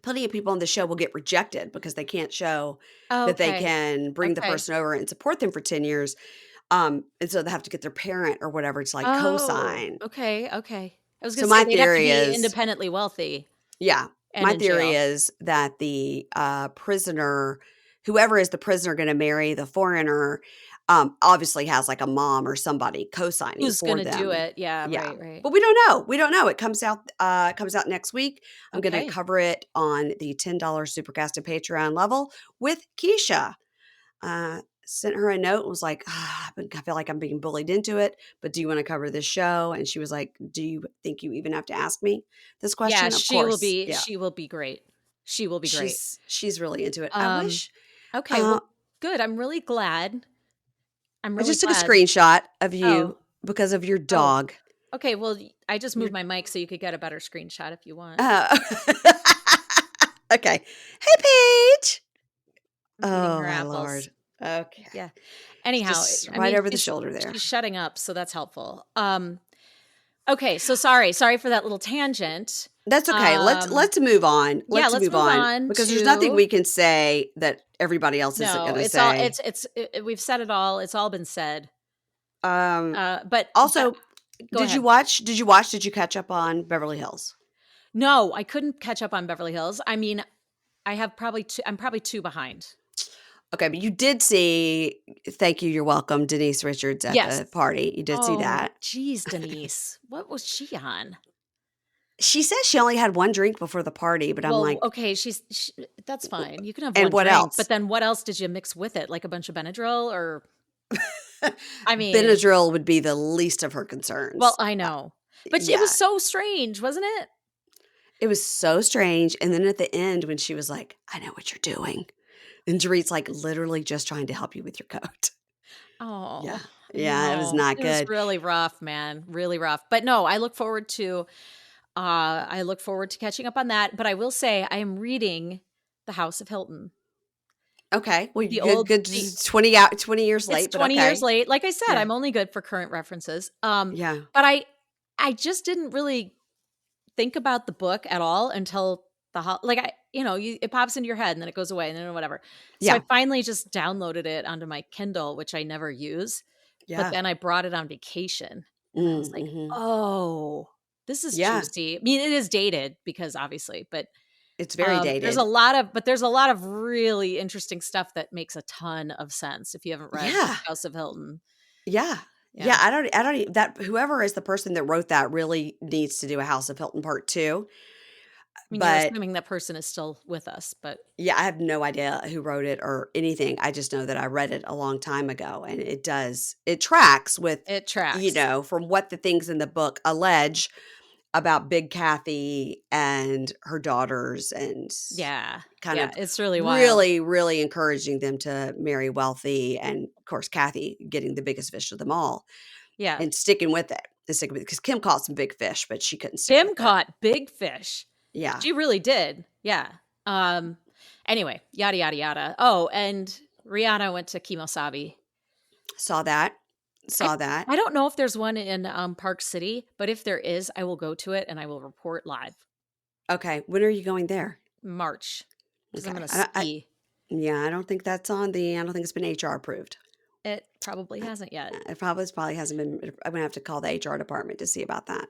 plenty of people on the show will get rejected because they can't show that they Okay, can bring the okay. person over and support them for 10 years. And so they have to get their parent or whatever to like Oh, co-sign. okay. I was gonna So say my they'd have to theory be is, independently wealthy yeah, and my in theory jail. is that the prisoner, whoever is the prisoner going to marry the foreigner, obviously has like a mom or somebody co-signing Who's for gonna do them. it? Yeah, Yeah. right. But we don't know. We don't know. It comes out next week. I'm going to Okay. cover it on the $10 Supercast and Patreon level with Keisha. Sent her a note and was like, I feel like I'm being bullied into it, but do you want to cover this show? And she was like, do you think you even have to ask me this Yeah, question? Of course. Yeah. she will be great. She will be great. She's really into it. I Um, wish, okay, uh, well, good. I'm really glad. I'm I really just took a glad. screenshot of Oh, you because of your oh, dog. okay, well, I just Your moved my mic so you could get a better screenshot if you want. uh, okay. Hey, Paige. Eating Oh her my apples. Lord. Okay. Yeah. Anyhow, Just I right mean, over the shoulder there. she's shutting up, so that's helpful. Okay, so sorry for that little tangent. That's okay. Um, Let's move on. yeah, Let's let's move move on on because there's nothing to we can say that everybody else isn't going no, to it's all say. we've said it all. It's all been said. Um, But Also, go ahead. did you catch up on Beverly Hills? No, I couldn't catch up on Beverly Hills. I mean, I'm probably 2 behind. Okay, but you did see, thank you, you're welcome, Denise Richards at Yes. the party. You did see Oh, that. geez, Denise. What was she on? She says she only had one drink before the party, but I'm Well, like, okay, that's fine. You can have and one what drink, but else? then what else did you mix with it? Like a bunch of Benadryl or I mean, Benadryl would be the least of her well, concerns. I know. But it was Yeah, so strange, wasn't it? it was so strange. And then at the end, when she was like, I know what you're doing. And Dorit's like, literally just trying to help you with your coat. Oh, Yeah. I Yeah, it was know. not It was good. really rough, man. Really rough. But no, I look forward to catching up on that, but I will say I am reading The House of Hilton. Okay. Well, The good, old good. the 20 years It's late, but 20 years okay. late. Like I said, Yeah. I'm only good for current references. Yeah. But I just didn't really think about the book at all until like it pops into your head and then it goes away and then whatever. So I Yeah. finally just downloaded it onto my Kindle, which I never use. But Yeah. then I brought it on vacation and I was like, Mm-hmm. "Oh, this is Yeah. juicy." I mean, it is dated because obviously, but It's very there's dated. there's a lot of really interesting stuff that makes a ton of sense if you haven't read Yeah. House of Hilton. Yeah. Yeah. Yeah. I don't, that whoever is the person that wrote that really needs to do a House of Hilton part two. I mean, you're But assuming that person is still with us, but yeah, I have no idea who wrote it or anything. I just know that I read it a long time ago and it tracks with, it tracks. from what the things in the book allege about Big Kathy and her daughters and Yeah. kind Yeah, of it's really wild. really, really encouraging them to marry wealthy. And of course, Kathy getting the biggest fish of them all Yeah. and sticking with it. Because Kim caught some big fish, but she couldn't stick Kim with it. caught big fish. Yeah. She really did. Yeah. Um, anyway, yada yada yada. Oh, and Rihanna went to Kimosabi. Saw that. I Saw that. I don't know if there's one in Park City, but if there is, I will go to it and I will report live. Okay. When are you going there? March because I'm Okay. going to ski. I don't think that's I don't think it's been HR approved. It probably hasn't yet. It probably hasn't been. I'm going to have to call the HR department to see about that.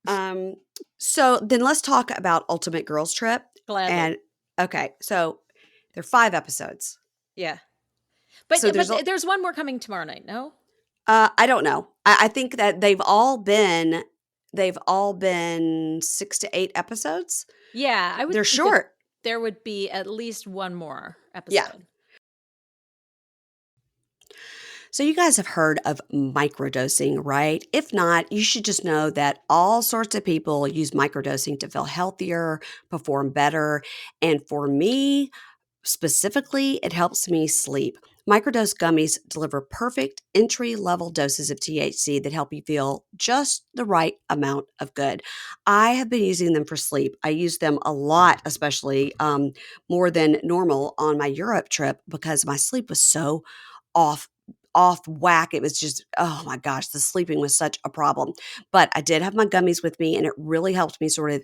Oh my God. So then let's talk about Ultimate Girls Trip. Gladly. And okay, so there are 5 episodes. Yeah. But So there's one more coming tomorrow night, no? I don't know. I think that they've all been 6 to 8 episodes. Yeah, I would They're think short. there would be at least one more episode. Yeah. So you guys have heard of microdosing, right? If not, you should just know that all sorts of people use microdosing to feel healthier, perform better, and for me, specifically, it helps me sleep. Microdose gummies deliver perfect entry-level doses of THC that help you feel just the right amount of good. I have been using them for sleep. I use them a lot, especially more than normal on my Europe trip because my sleep was so off whack. It was just, oh my gosh, the sleeping was such a problem. But I did have my gummies with me and it really helped me sort of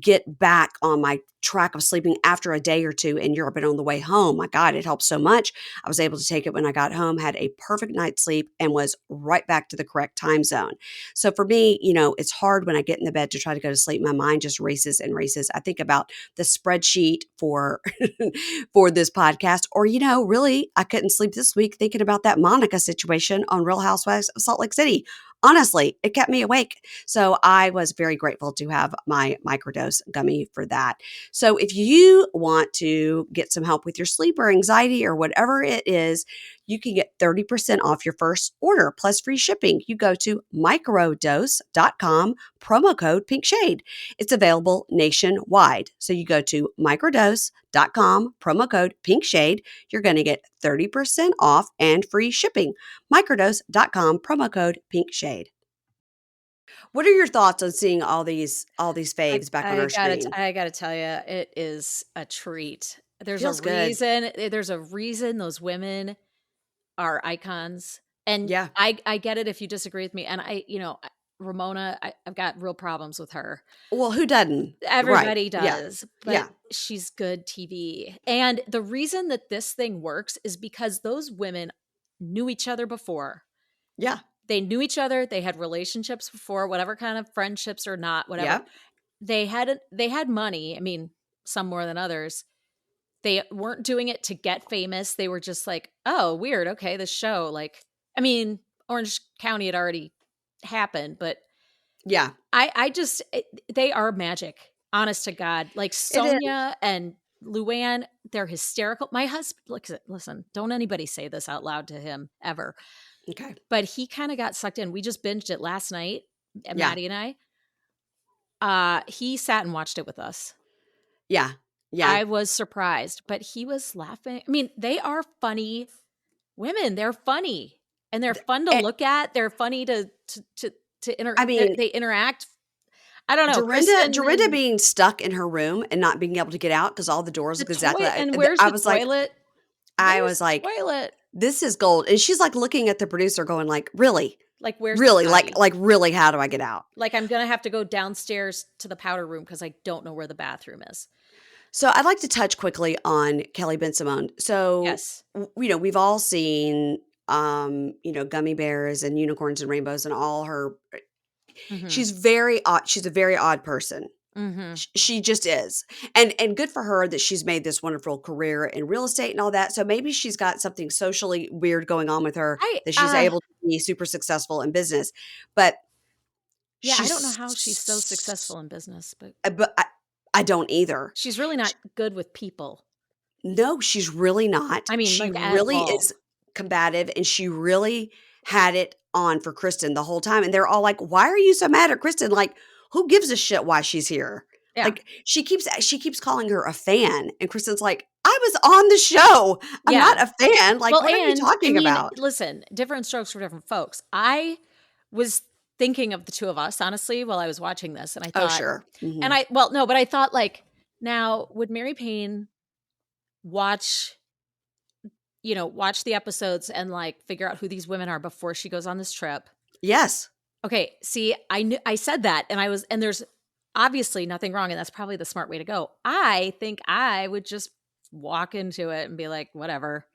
get back on my track of sleeping after a day or two in Europe and on the way home. My God, it helped so much. I was able to take it when I got home, had a perfect night's sleep, and was right back to the correct time zone. So for me, it's hard when I get in the bed to try to go to sleep. My mind just races and races. I think about the spreadsheet for for this podcast, or really, I couldn't sleep this week thinking about that Monica situation on Real Housewives of Salt Lake City. Honestly, it kept me awake. So I was very grateful to have my microdose gummy for that. So if you want to get some help with your sleep or anxiety or whatever it is, you can get 30% off your first order plus free shipping. You go to microdose.com, promo code PinkShade. It's available nationwide. So you go to microdose.com, promo code PinkShade. You're going to get 30% off and free shipping. Microdose.com, promo code PinkShade. What are your thoughts on seeing all these faves back on our screen? I gotta tell you, it is a treat. Feels good. There's a reason those women are icons. And Yeah. I get it if you disagree with me. And Ramona, I've got real problems with her. Well, who doesn't? Everybody Right. Yeah. does, but Yeah. she's good TV. And the reason that this thing works is because those women knew each other before. Yeah. They knew each other. They had relationships before, whatever kind of friendships or not, whatever. Yep. They had money. I mean, some more than others. They weren't doing it to get famous. They were just like, oh, weird. Okay, this show. Orange County had already happened, but Yeah. they are magic. Honest to God. Like Sonia and Luann, they're hysterical. My husband, listen, don't anybody say this out loud to him ever. Okay. But he kind of got sucked in. We just binged it last night, Yeah. Maddie and I. He sat and watched it with us. Yeah. Yeah. I was surprised, but he was laughing. I mean, they are funny women. They're funny and they're fun to look at. They're funny to interact. I mean, they interact. I don't know. Dorinda being stuck in her room and not being able to get out because all the doors look exactly. And where's the toilet? I was like, toilet. This is gold. And she's like looking at the producer going like, really? Like, where's really? Like really, how do I get out? Like, I'm going to have to go downstairs to the powder room because I don't know where the bathroom is. So I'd like to touch quickly on Kelly Ben-Simone. So, yes. We've all seen, gummy bears and unicorns and rainbows and all her. Mm-hmm. She's very odd. She's a very odd person. Mm-hmm. She just is. And good for her that she's made this wonderful career in real estate and all that. So maybe she's got something socially weird going on with her that she's able to be super successful in business. But yeah, I don't know how she's so successful in business, but I don't either. She's really not good with people. No, she's really not. I mean, she really is combative, and she really had it on for Kristen the whole time. And they're all like, "Why are you so mad at Kristen? Like, who gives a shit why she's here?" Yeah. Like she keeps calling her a fan, and Kristen's like, "I was on the show. I'm not a fan. Like, what are you talking about?" Listen, different strokes for different folks. I was thinking of the two of us, honestly, while I was watching this. And I thought, oh, sure. Mm-hmm. And I thought like, now would Mary Payne watch the episodes and like figure out who these women are before she goes on this trip? Yes. Okay. See, I said that and there's obviously nothing wrong, and that's probably the smart way to go. I think I would just walk into it and be like, whatever.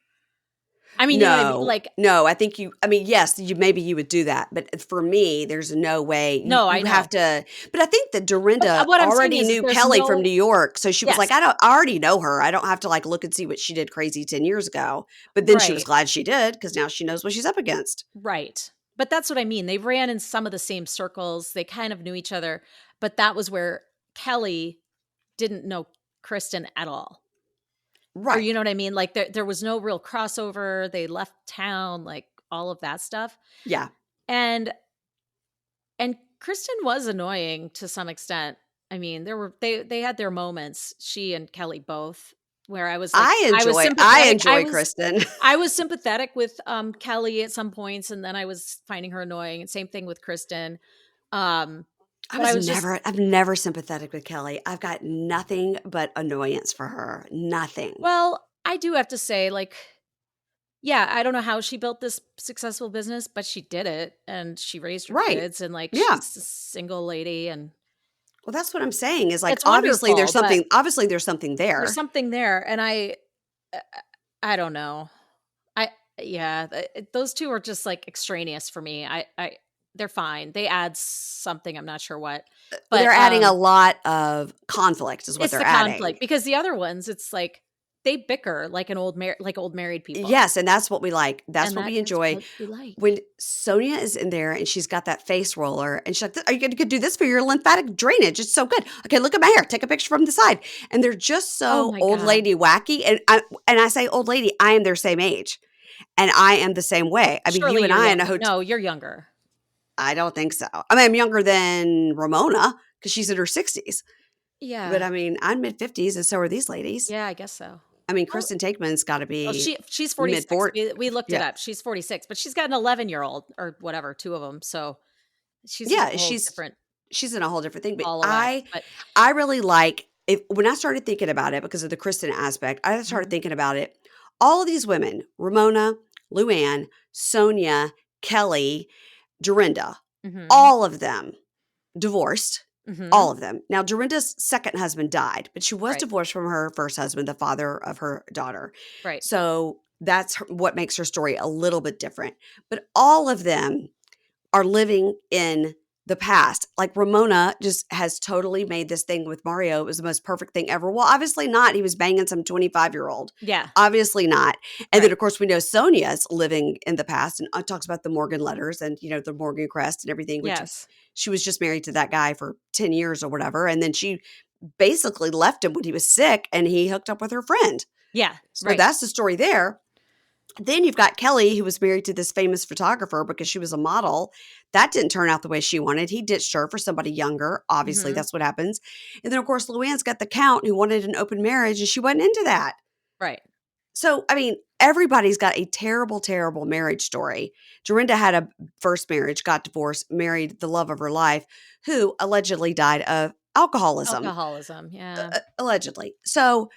I mean, you know what I mean? No, Like, no, I mean, yes, maybe you would do that, but for me, there's no way no, I you have know. to. But I think that But Dorinda what I'm saying already is knew there's Kelly from no New York, so she was like, yes, I already know her. I don't have to like look and see what she did crazy 10 years ago. But then she was right, glad she did because now she knows what she's up against. right. But that's what I mean. They ran in some of the same circles. They kind of knew each other, but that was where Kelly didn't know Kristen at all. Or Right. you know what I mean? Like there was no real crossover. They left town, like all of that stuff. Yeah. And Kristen was annoying to some extent. I mean, they had their moments, she and Kelly both, where I was like I sympathetic. enjoy Kristen. I was sympathetic with Kelly at some points, and then I was finding her annoying. And same thing with Kristen. But I was just I've never sympathetic with Kelly. I've got nothing but annoyance for her. Nothing. well, I do have to say, like, yeah, I don't know how she built this successful business, but she did it, and she raised her Right. kids, and like Yeah. she's a single lady, and Well, that's what I'm saying is like it's wonderful. But obviously there's something there's there. something there, and uh, I don't know. I yeah, those two are just like extraneous for me. They're fine. They add something. I'm not sure what, but They're adding a lot of conflict is what it's they're the adding. conflict because the other ones, it's like they bicker like like old married people, Yes, and that's what we like. That's and what that we is enjoy. what we like. When Sonia is in there and she's got that face roller and she's like, "Are you going to do this for your lymphatic drainage? It's so good. Okay, look at my hair. Take a picture from the side." And they're just Oh so my old god! lady wacky. And I say old lady, I am their same age, and I am the same way. I mean, you Surely and you're I in a younger. hotel. No, you're younger. I don't think so. I mean, I'm younger than Ramona because she's in her 60s. But Yeah, I mean, I'm mid 50s, and so are these ladies. yeah, I guess so. I mean, Oh, Kristen Takeman's got to oh, be she's mid 46. 40. We looked it Yeah. up. She's 46, but she's got an 11-year-old or whatever, two of them. So she's in a Yeah, whole different she's in a whole different thing, but ball of wax. But I really like if when I started thinking about it because of the Kristen aspect, I started mhm, thinking about it. All of these women, Ramona, Luann, Sonia, Kelly, Dorinda, mhm, all of them divorced, mhm, all of them. Now, Dorinda's second husband died, but she was right, divorced from her first husband, the father of her daughter. right, So that's what makes her story a little bit different. But all of them are living in the past. Like Ramona just has totally made this thing with Mario. It was the most perfect thing ever. Well, obviously not. He was banging some 25-year-old. yeah, Obviously not. And then, right, of course, we know Sonia's living in the past and talks about the Morgan letters and, the Morgan crest and everything, which yes, she was just married to that guy for 10 years or whatever. And then she basically left him when he was sick and he hooked up with her friend. yeah, So right, that's the story there. Then you've got Kelly, who was married to this famous photographer because she was a model. That didn't turn out the way she wanted. He ditched her for somebody younger. Obviously, mhm, that's what happens. And then, of course, Luann's got the count who wanted an open marriage, and she wasn't into that. right, So, I mean, everybody's got a terrible, terrible marriage story. Dorinda had a first marriage, got divorced, married the love of her life, who allegedly died of alcoholism. alcoholism, yeah. Allegedly. So,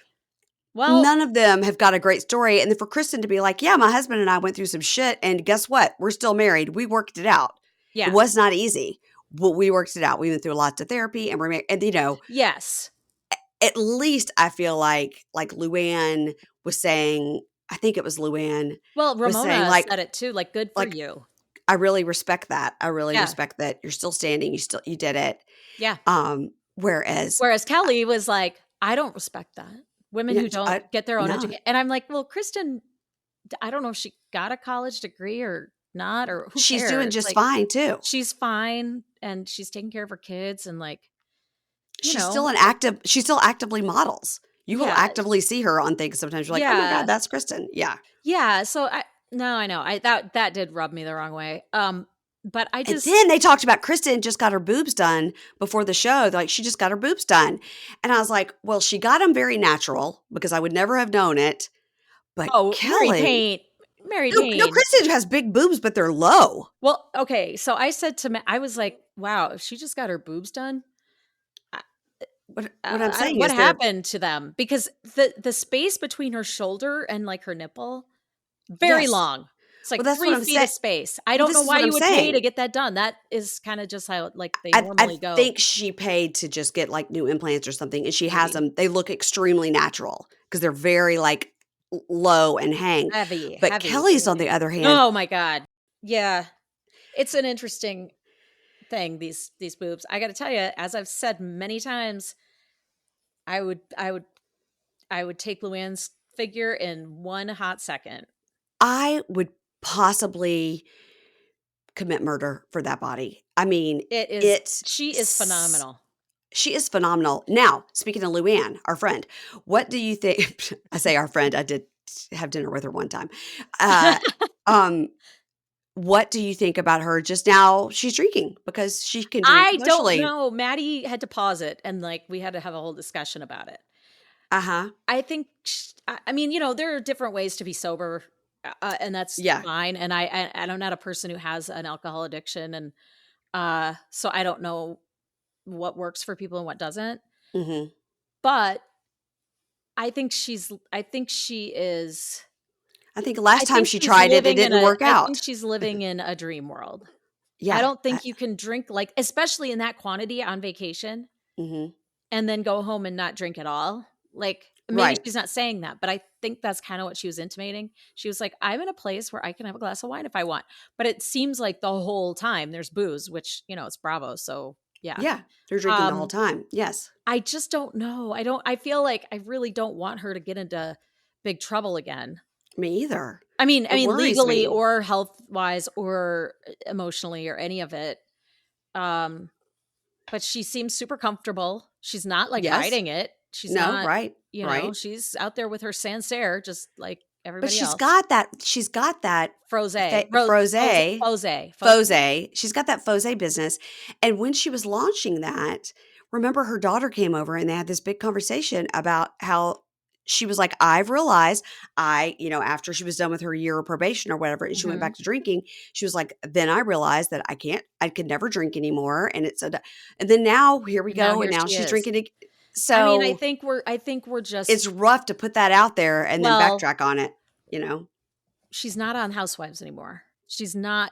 Well, none of them have got a great story. And then for Kristen to be like, yeah, my husband and I went through some shit. And guess what? We're still married. We worked it out. It yeah, was not easy, but we worked it out. We went through lots of therapy and we're married. And, yes. at least I feel like Luann was saying, I think it was Luann Well, was saying Ramona said it too, like, "Good for like, you." I really respect that. I really Yeah, respect that you're still standing. You did it. yeah. Whereas, Whereas Kelly was like, "I don't respect that. Women who don't get their own no, education." And I'm like, "Well, Kristen, I don't know if she got a college degree or not, or who she's doing cares? just Like, fine too. she's fine and she's taking care of her kids and like, you She's know, still she still actively models. You will yeah, actively see her on things sometimes. You're like, "Oh my god, yeah, that's Kristen." Yeah. yeah. So I know. That did rub me the wrong way. But I And just then they talked about Kristen just got her boobs done before the show. They're like, "She just got her boobs done." And I was like, "Well, she got them very natural because I would never have known it." But oh, Kelly, Mary no, Payne. Kristen has big boobs, but they're low. Well, okay. So I said to I was like, wow, if she just got her boobs done, What I'm saying what is they're happened to them? Because the space between her shoulder and like her nipple, very yes. long. It's like Well, that's what 3 I'm feet saying. of space. I Well, don't this know is why what I'm you would pay to saying. get that done. That is kinda just how, like, they I normally go. think she paid to just get, like, new implants or something, and she has Maybe. them. They look extremely natural because 'cause they're very, like, low and hang. Heavy, But heavy Kelly's, on the looking. other hand, Oh my god. Yeah. It's an interesting thing, these boobs. I gotta tell you, as I've said many times, I would I would I would take Luann's figure in one hot second. I would possibly commit murder for that body. I mean, It is it's she is s phenomenal. she is phenomenal. Now, speaking of Luann, our friend, what do you think I say our friend, I did have dinner with her one time. Uh, um, what do you think about her just now she's drinking because she can drink I don't socially. know. Maddie had to pause it, and, like, we had to have a whole discussion about it. Uh-huh. I think I mean, there are different ways to be sober, and that's Yeah. fine, and I'm not a person who has an alcohol addiction, and, so I don't know what works for people and what doesn't, Mhm. but I think she is I think last time she tried it, it didn't work I think out. she's living in a dream world. I Yeah. don't think you can drink, like, especially in that quantity on vacation, Mhm. and then go home and not drink at all. Like, maybe Right. she's not saying that, but I think that's kinda what she was intimating. She was like, "I'm in a place where I can have a glass of wine if I want." But it seems like the whole time there's booze, which, it's Bravo, so yeah. Yeah. They're drinking the whole Um, time. Yes. I just don't know. I feel like I really don't want her to get into big trouble again. Me either. I It mean, worries legally me. or health-wise or emotionally or any of it. Um But she seems super comfortable. She's not, like, Yes. hiding it. She's No, not, right. Right. she's out there with her Sancerre just like But everybody else. she's got that Frosé. fa frosé Fosé. she's got that fosé business, and when she was launching that, remember her daughter came over and they had this big conversation about how she was like, "I've realized after she was done with her year of probation or whatever, and she went Mhm. back to drinking, she was like, "Then I realized that I could never drink anymore, and it's so d" and then now here we And now go, and here now she she's is. drinking ag I mean, so I think we're just it's rough to put that out there and then well, backtrack on it, you know? she's not on Housewives anymore. She's not,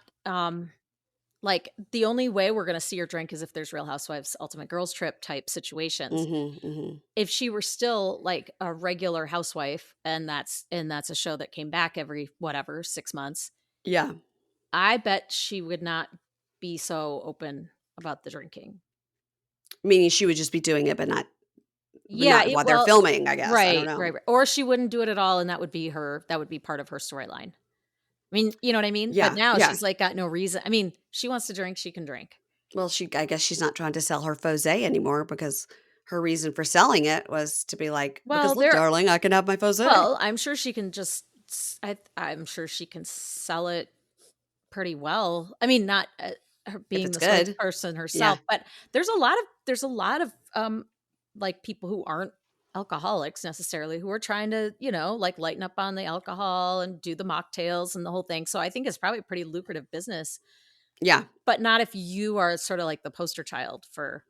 like, the only way we're gonna see her drink is if there's Real Housewives Ultimate Girls Trip type situations. Mhm, mhm. If she were still, like, a regular housewife, and that's a show that came back every, whatever, 6 months, Yeah. I bet she would not be so open about the drinking. Meaning she would just be doing it, but Yeah, not while they're well, filming, I guess, I don't right, know. right, right, or she wouldn't do it at all, and that would be part of her storyline. I mean, you know what I mean? But Yeah, now yeah. she's, like, got no reason. I mean, she wants to drink, she can drink. Well, I guess she's not trying to sell her Fosé anymore because her reason for selling it was to be like, "Because Well, look, darling, I can have my Fosé." I'm sure she can just I'm sure she can sell it pretty well. I mean, not, her If being it's the good. spokesperson Yeah. herself, but there's a lot of, like, people who aren't alcoholics necessarily who are trying to, like, lighten up on the alcohol and do the mocktails and the whole thing. So I think it's probably a pretty lucrative business, Yeah. but not if you are sorta like the poster child for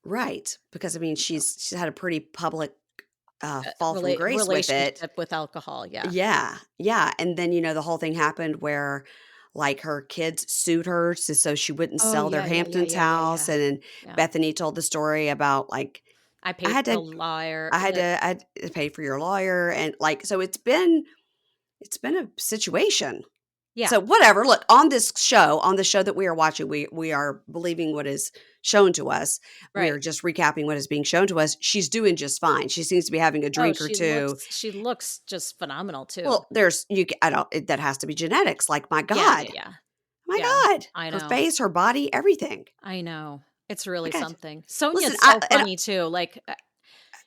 Right. Because, I mean, she's had a pretty public, fall from grace with it. relationship with alcohol. Yeah. Yeah, yeah, and then, the whole thing happened where, like, her kids sued her so she wouldn't Oh, sell their yeah, yeah, yeah, Hamptons yeah, yeah, house, yeah. and then Yeah. Bethany told the story about, like, I I paid had for the to liar I had the to I had to pay for your lawyer, and, like, so it's been a situation. yeah, So, whatever, look, on the show that we are watching, we are believing what is shown to us. We right. are just recapping what is being shown to us. She's doing just fine. She seems to be having a Oh, drink or 2. she looks just phenomenal too. Well, there's you ca I don't that has to be genetics, like, Yeah, yeah, yeah. my Yeah, god, I her know. face, her body, everything. I know. It's really Like, I something. Sonia's listen, I so and funny too, like,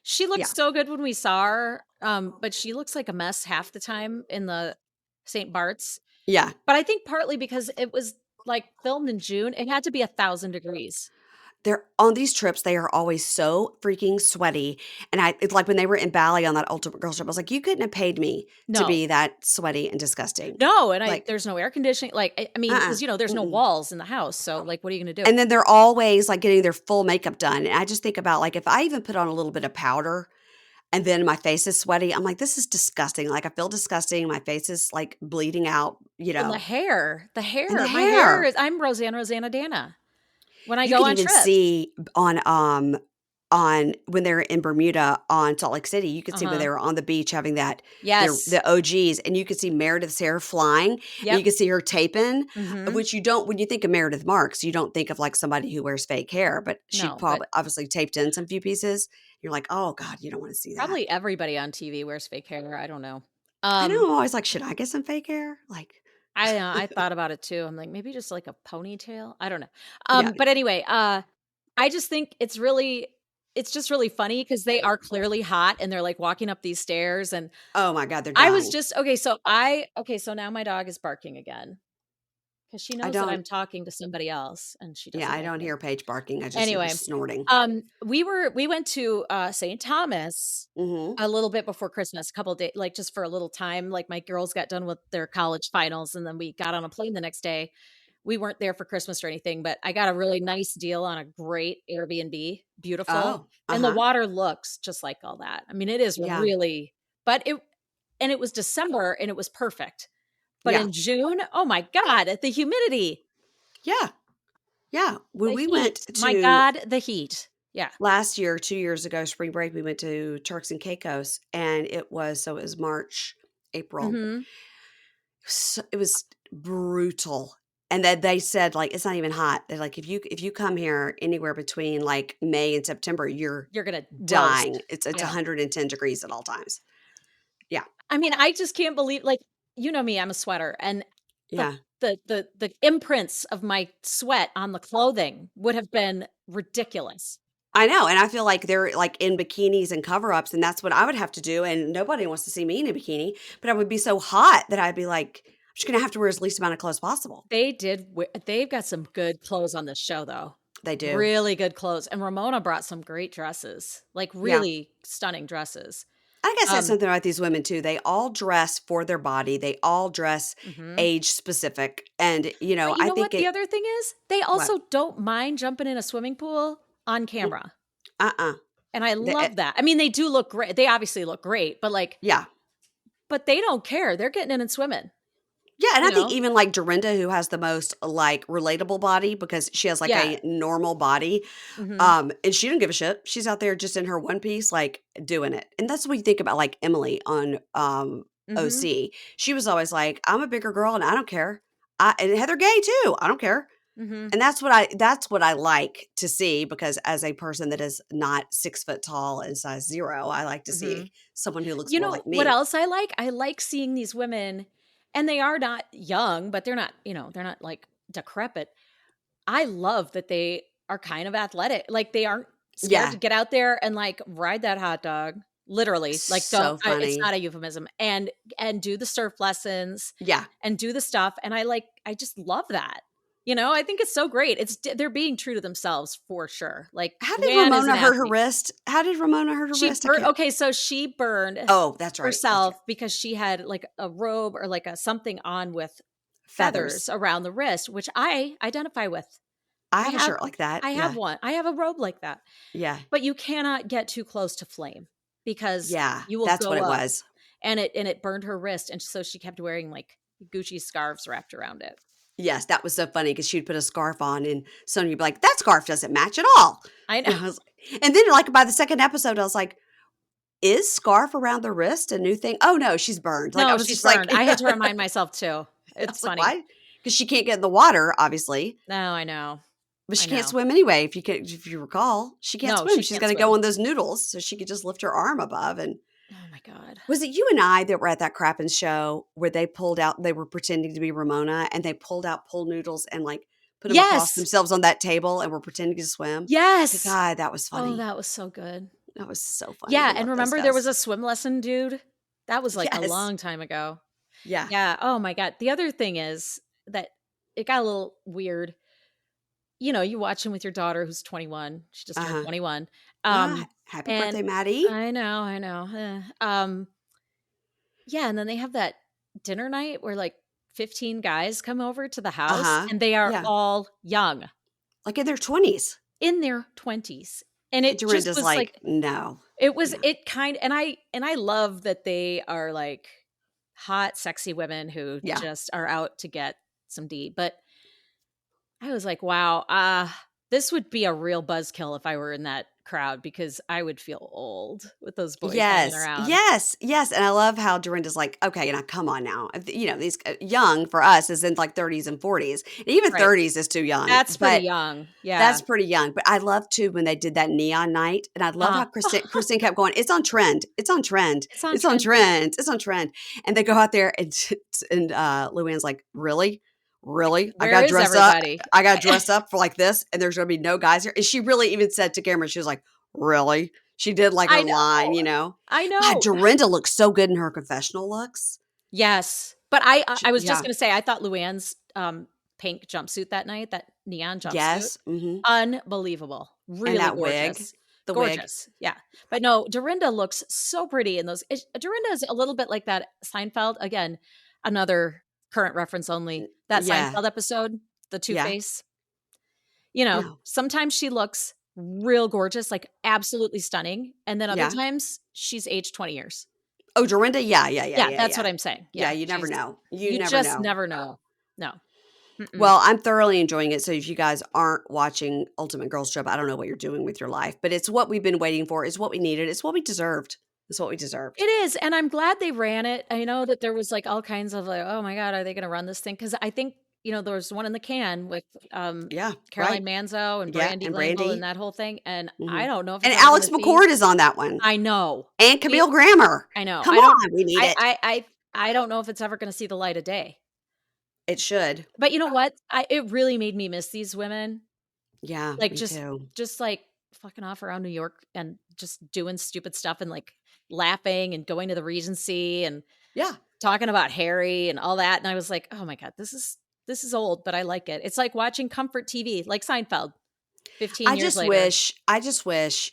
she looked yeah, so good when we saw her, but she looks like a mess half the time in the St. Bart's, yeah. but I think partly because it was, like, filmed in June, it had to be 1,000 degrees. They're on these trips, they are always so freaking sweaty, and it's like when they were in Bali on that Ultimate Girls Trip, I was like, "You couldn't have paid me to No. be that sweaty and disgusting." No, and Like, there's no air conditioning, like, I mean, uh-uh, 'cause, there's no mm-mm. walls in the house, so, like, what are you gonna do? And then they're always, like, getting their full makeup done, and I just think about, like, if I even put on a little bit of powder, and then my face is sweaty. I'm like, this is disgusting. Like, I feel disgusting. My face is like bleeding out, And the hair, and the my hair hair. is, I'm Rosanna Dana when I You go can on even trips. see on when they're in Bermuda on Salt Lake City, you could see when they were on the beach having that Yes. the OGs, and you could see Meredith's hair flying, and you Yep. could see her taping, Mhm. which you don't when you think of Meredith Marks, you don't think of like somebody who wears fake hair, but she No, but probably obviously taped in some few pieces. You're like, oh God, you don't want to see that. probably everybody on TV wears fake hair. I don't know. I know. Um, I'm always like, should I get some fake hair? Like, I thought about it too. I'm like, maybe just like a ponytail. I don't know. yeah. But anyway, I just think it's just really funny because they are clearly hot and they're like walking up these stairs. And Oh my God, they're I was dying. just okay, so now my dog is barking again because she I knows that don't. I'm talking to somebody else and she Yeah, doesn't I like don't it. hear Paige barking. I just hear her Anyway, snorting. we went to St. Thomas Mm-hmm. a little bit before Christmas, a couple days, like just for a little time. Like my girls got done with their college finals and then we got on a plane the next day. We weren't there for Christmas or anything, but I got a really nice deal on a great Airbnb, beautiful. Oh, And the uh-huh. water looks just like all that. I mean, it is Yeah. really, but it was December and it was perfect. But Yeah. in June, oh my God, the humidity, Yeah. Yeah. When the we went heat, my to God, the heat. Yeah. last year, 2 years ago, spring break, we went to Turks and Caicos, and it was March, April. Hmm. It was brutal. And then they said, like, it's not even hot. They're like, if you come here anywhere between like May and September, you're You're going to dying. roast. It's Yeah. 110 degrees at all times. Yeah. I mean, I just can't believe, like, you know me, I'm a sweater, and the Yeah. the imprints of my sweat on the clothing would have been ridiculous. I know, and I feel like they're, like, in bikinis and cover-ups, and that's what I would have to do, and nobody wants to see me in a bikini, but I would be so hot that I'd be like, "I'm just gonna have to wear as least amount of clothes possible." They've got some good clothes on this show, though. They do. Really good clothes, and Ramona brought some great dresses, like, Yeah. really stunning dresses. I guess that's Um something about these women too, they all dress for their body, they all dress Mhm. age specific, and, you know, But you I know think what the it other thing is? They what? also don't mind jumping in a swimming pool on Mm, camera, uh-uh. and I The love that. I mean, they do look great. They obviously look great, but, like, yeah. but they don't care. They're getting in and swimming, Yeah, and I you think know? even, like, Dorinda, who has the most, like, relatable body because she has, like, Yeah. a normal body. Mhm. And she didn't give a shit. She's out there just in her one piece, like, doing it. And that's what you think about, like, Emily on, Mhm. OC. She was always like, "I'm a bigger girl and I don't care." And Heather Gay too, I don't care. Mhm. And that's what I like to see because as a person that is not 6 foot tall and size 0, I like to Mhm. see someone who looks You more know like what me. else I like? I like seeing these women, and they are not young, but they're not, they're not, like, decrepit. I love that they are kind of athletic. Like, they aren't scared to Yeah. get out there and, like, ride that hot dog. Literally, like, don't So it's funny. not a euphemism, and do the surf lessons Yeah. and do the stuff, and I just love that. I think it's so great. They're being true to themselves for sure. Like, How did Luann is an Ramona hurt her athlete. wrist? How did Ramona hurt her wrist? I can't So she burned Oh, that's right. That's right. herself because she had, like, a robe or, like, a something on with feathers Feathers. around the wrist, which I identify with. I I have a have shirt like that. I have Yeah. one. I have a robe like that. Yeah. But you cannot get too close to flame because Yeah. you will That's what go it up, was. and it burned her wrist, and so she kept wearing, like, Gucci scarves wrapped around it. Yes, that was so funny because she'd put a scarf on and Sonya would be like, "That scarf doesn't match at all." I know. And I was and then, like, by the second episode, I was like, "Is scarf around the wrist a new thing?" Oh, no, she's burned. Like, I No, was she's just like burned. I had to remind myself too. I It's was like, funny. "Why?" Because she can't get in the water, obviously, No, I know. but I she can't know. swim anyway, if you recall. She can't No, swim. she She's can't gotta go swim. on those noodles so she could just lift her arm above and Oh my god. was it you and I that were at that Crappin show where they were pretending to be Ramona and they pulled out pool noodles and, like, put them across Yes. themselves on that table and were pretending to swim? My Yes. god, that was Oh, funny. that was so good. That was so funny. Yeah, We and love those remember there was guys. a swim lesson dude? That was, like, a Yes. long time ago. Yeah. Yeah, oh my god. The other thing is that it got a little weird. You watch him with your daughter who's 21. She just turned Uh-huh. 21. Ah, happy And birthday, Maddie. I know. Yeah, and then they have that dinner night where, like, 15 guys come over to the house, Uh-huh. and they are Yeah. all young, Like in their 20s. in their 20s. And it just Dorinda's was like, like "No." It was Yeah. and I love that they are like hot, sexy women who Yeah. just are out to get some D. But I was like, wow, this would be a real buzzkill if I were in that crowd because I would feel old with those boys hanging Yes, around. yes, yes, and I love how Dorinda's like, "Okay, now come on now." These young for us is in like 30s and 40s. And even Right. 30s is too young, That's pretty but young. Yeah. that's pretty young. But I love too when they did that neon night, and I love how Kristen kept going, "It's on trend. It's on trend. It's on It's on trend. trend. It's on trend." And they go out there and Luann's like, "Really? Really? I Where got is dressed up. everybody? I got dressed up for like this, and there's gonna be no guys here." And she really even said to Cameron, she was like, "Really?" She did like I her know. line, I God, know. Dorinda looks so good in her confessional looks. Yes. But I was just Yeah. gonna say, I thought Luann's, pink jumpsuit that night, that neon jumpsuit, Yes. Mhm. unbelievable. And Really that wig. gorgeous. The wig. Gorgeous, yeah. But no, Dorinda looks so pretty in those Dorinda is a little bit like that Seinfeld again, another current reference only, that Yeah. Seinfeld episode, The Yeah. Two-Face. Yeah. Sometimes she looks real gorgeous, like, absolutely stunning, and then other Yeah. times, she's aged 20 years. Oh, Dorinda? Yeah, yeah, yeah, Yeah, yeah, that's what yeah. I'm saying. Yeah, Yeah, you never she's know. You you never just know. never know. No. Mm-mm. Well, I'm thoroughly enjoying it, so if you guys aren't watching Ultimate Girls Trip, I don't know what you're doing with your life, but it's what we've been waiting for, it's what we needed, it's what we deserved. It's what we deserved. It is, and I'm glad they ran it. I know that there was, like, all kinds of, like, "Oh my god, are they gonna run this thing?" Because I think, there was one in the can with, Yeah, right. Caroline Manzo and Yeah, Brandy and Langel and Brandy. that whole thing, and I Mhm. don't know if And it's ever gonna Alex see. McCord is on that one, I know. and We Camille Grammer. I know. Come I don't on, we need it. I don't know if it's ever gonna see the light of day. It should. But you know what? It really made me miss these women. Yeah, Like, me too. just, like, fucking off around New York and just doing stupid stuff and, like, laughing and going to the Regency and Yeah. talking about Harry and all that, and I was like, "Oh my god, this is old, but I like it." It's like watching comfort TV, like Seinfeld, 15 years later. I just wish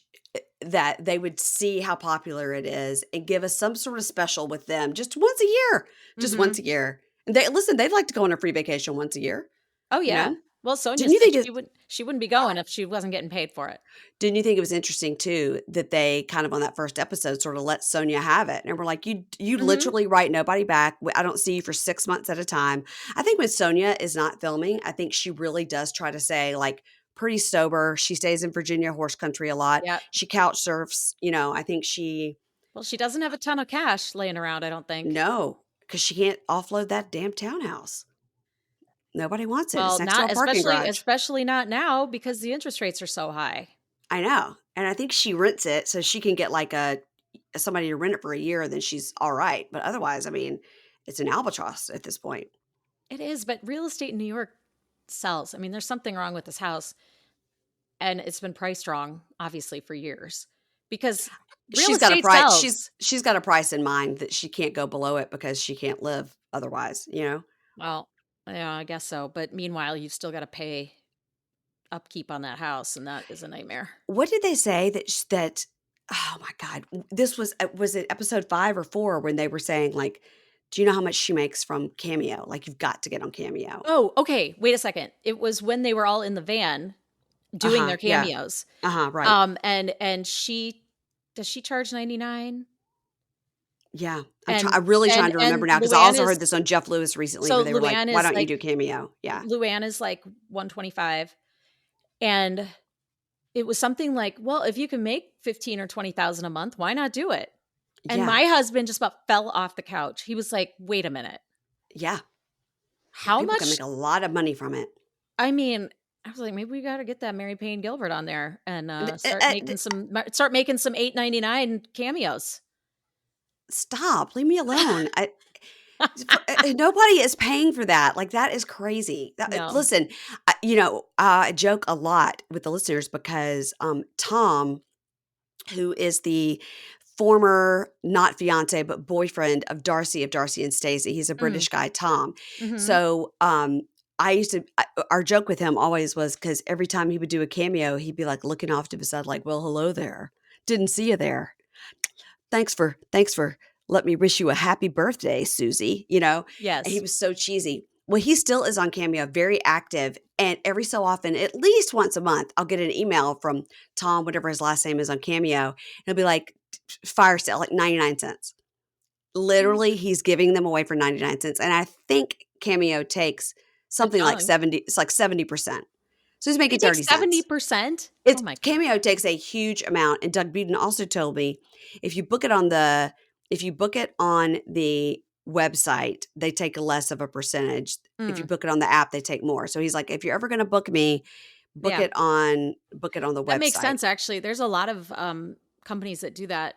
that they would see how popular it is and give us some sort of special with them just once a year. Just once Mhm. a year. And they'd like to go on a free vacation once a year, Oh, you yeah. know? Well, Sonia Didn't you said think it she wouldn't be going if she wasn't getting paid for it. didn't you think it was interesting too that they kind of on that first episode sort of let Sonia have it? And we're like, you Mhm. literally write nobody back. I don't see you for 6 months at a time. I think when Sonia is not filming, I think she really does try to say like pretty sober. She stays in Virginia horse country a lot. Yep. She couch surfs. I think she Well, she doesn't have a ton of cash laying around, I don't think. no, because she can't offload that damn townhouse. Nobody wants it. It's Well, next to not a parking garage. especially not now because the interest rates are so high. I know. And I think she rents it so she can get like somebody to rent it for a year, then she's all right. But otherwise, I mean, it's an albatross at this point. It is, but real estate in New York sells. I mean, there's something wrong with this house, and it's been priced wrong, obviously, for years because real She's got a estate price. sells. She's got a price in mind that she can't go below it because she can't live otherwise. Well, yeah, I guess so. But meanwhile, you've still got to pay upkeep on that house, and that is a nightmare. What did they say that oh my God, this was it episode 5 or 4 when they were saying like, do you know how much she makes from Cameo? Like you've got to get on Cameo. Oh, okay. Wait a second. It was when they were all in the van doing Uh-huh. their Yeah. cameos. Uh-huh. Right. And she does she charge 99? Yeah, And I'm really trying to remember now because I Luann also is heard this on Jeff Lewis recently so where they were like, Luann "Why is don't you like do Cameo?" Yeah, Luann is like 125, and it was something like, "Well, if you can make 15 or 20,000 a month, why not do it?" And yeah, my husband just about fell off the couch. He was like, "Wait a minute. yeah. How People can much?" make a lot of money from it. I mean, I was like, maybe we got to get that Mary Payne Gilbert on there and D start making some 8.99 cameos. Stop, leave me alone. Nobody is paying for that. Like that is crazy. No. Listen, I joke a lot with the listeners because Tom, who is the former not fiance but boyfriend of Darcy and Stacey. He's a Mm. British guy, Tom. Mhm. So our joke with him always was because every time he would do a cameo, he'd be like looking off to the side, like, "Well, hello there. Didn't see you there. Thanks for let me wish you a happy birthday, Susie." And he Yes. was so cheesy. Well, he still is on Cameo, very active, and every so often, at least once a month, I'll get an email from Tom, whatever his last name is on Cameo, and he'll be like, fire sale, like 99 cents. Literally, he's giving them away for 99 cents, and I think Cameo takes A something like chunk. 70, it's like 70%. So he's making They take 30 cents. 70%? It's Oh my God. Cameo takes a huge amount, and Doug Beaton also told me if you book it on the website, they take less of a percentage. If you book it on the app, they take more. So he's like, if you're ever going to book me, book Yeah. it on the website. That makes sense, actually. There's a lot of companies that do that.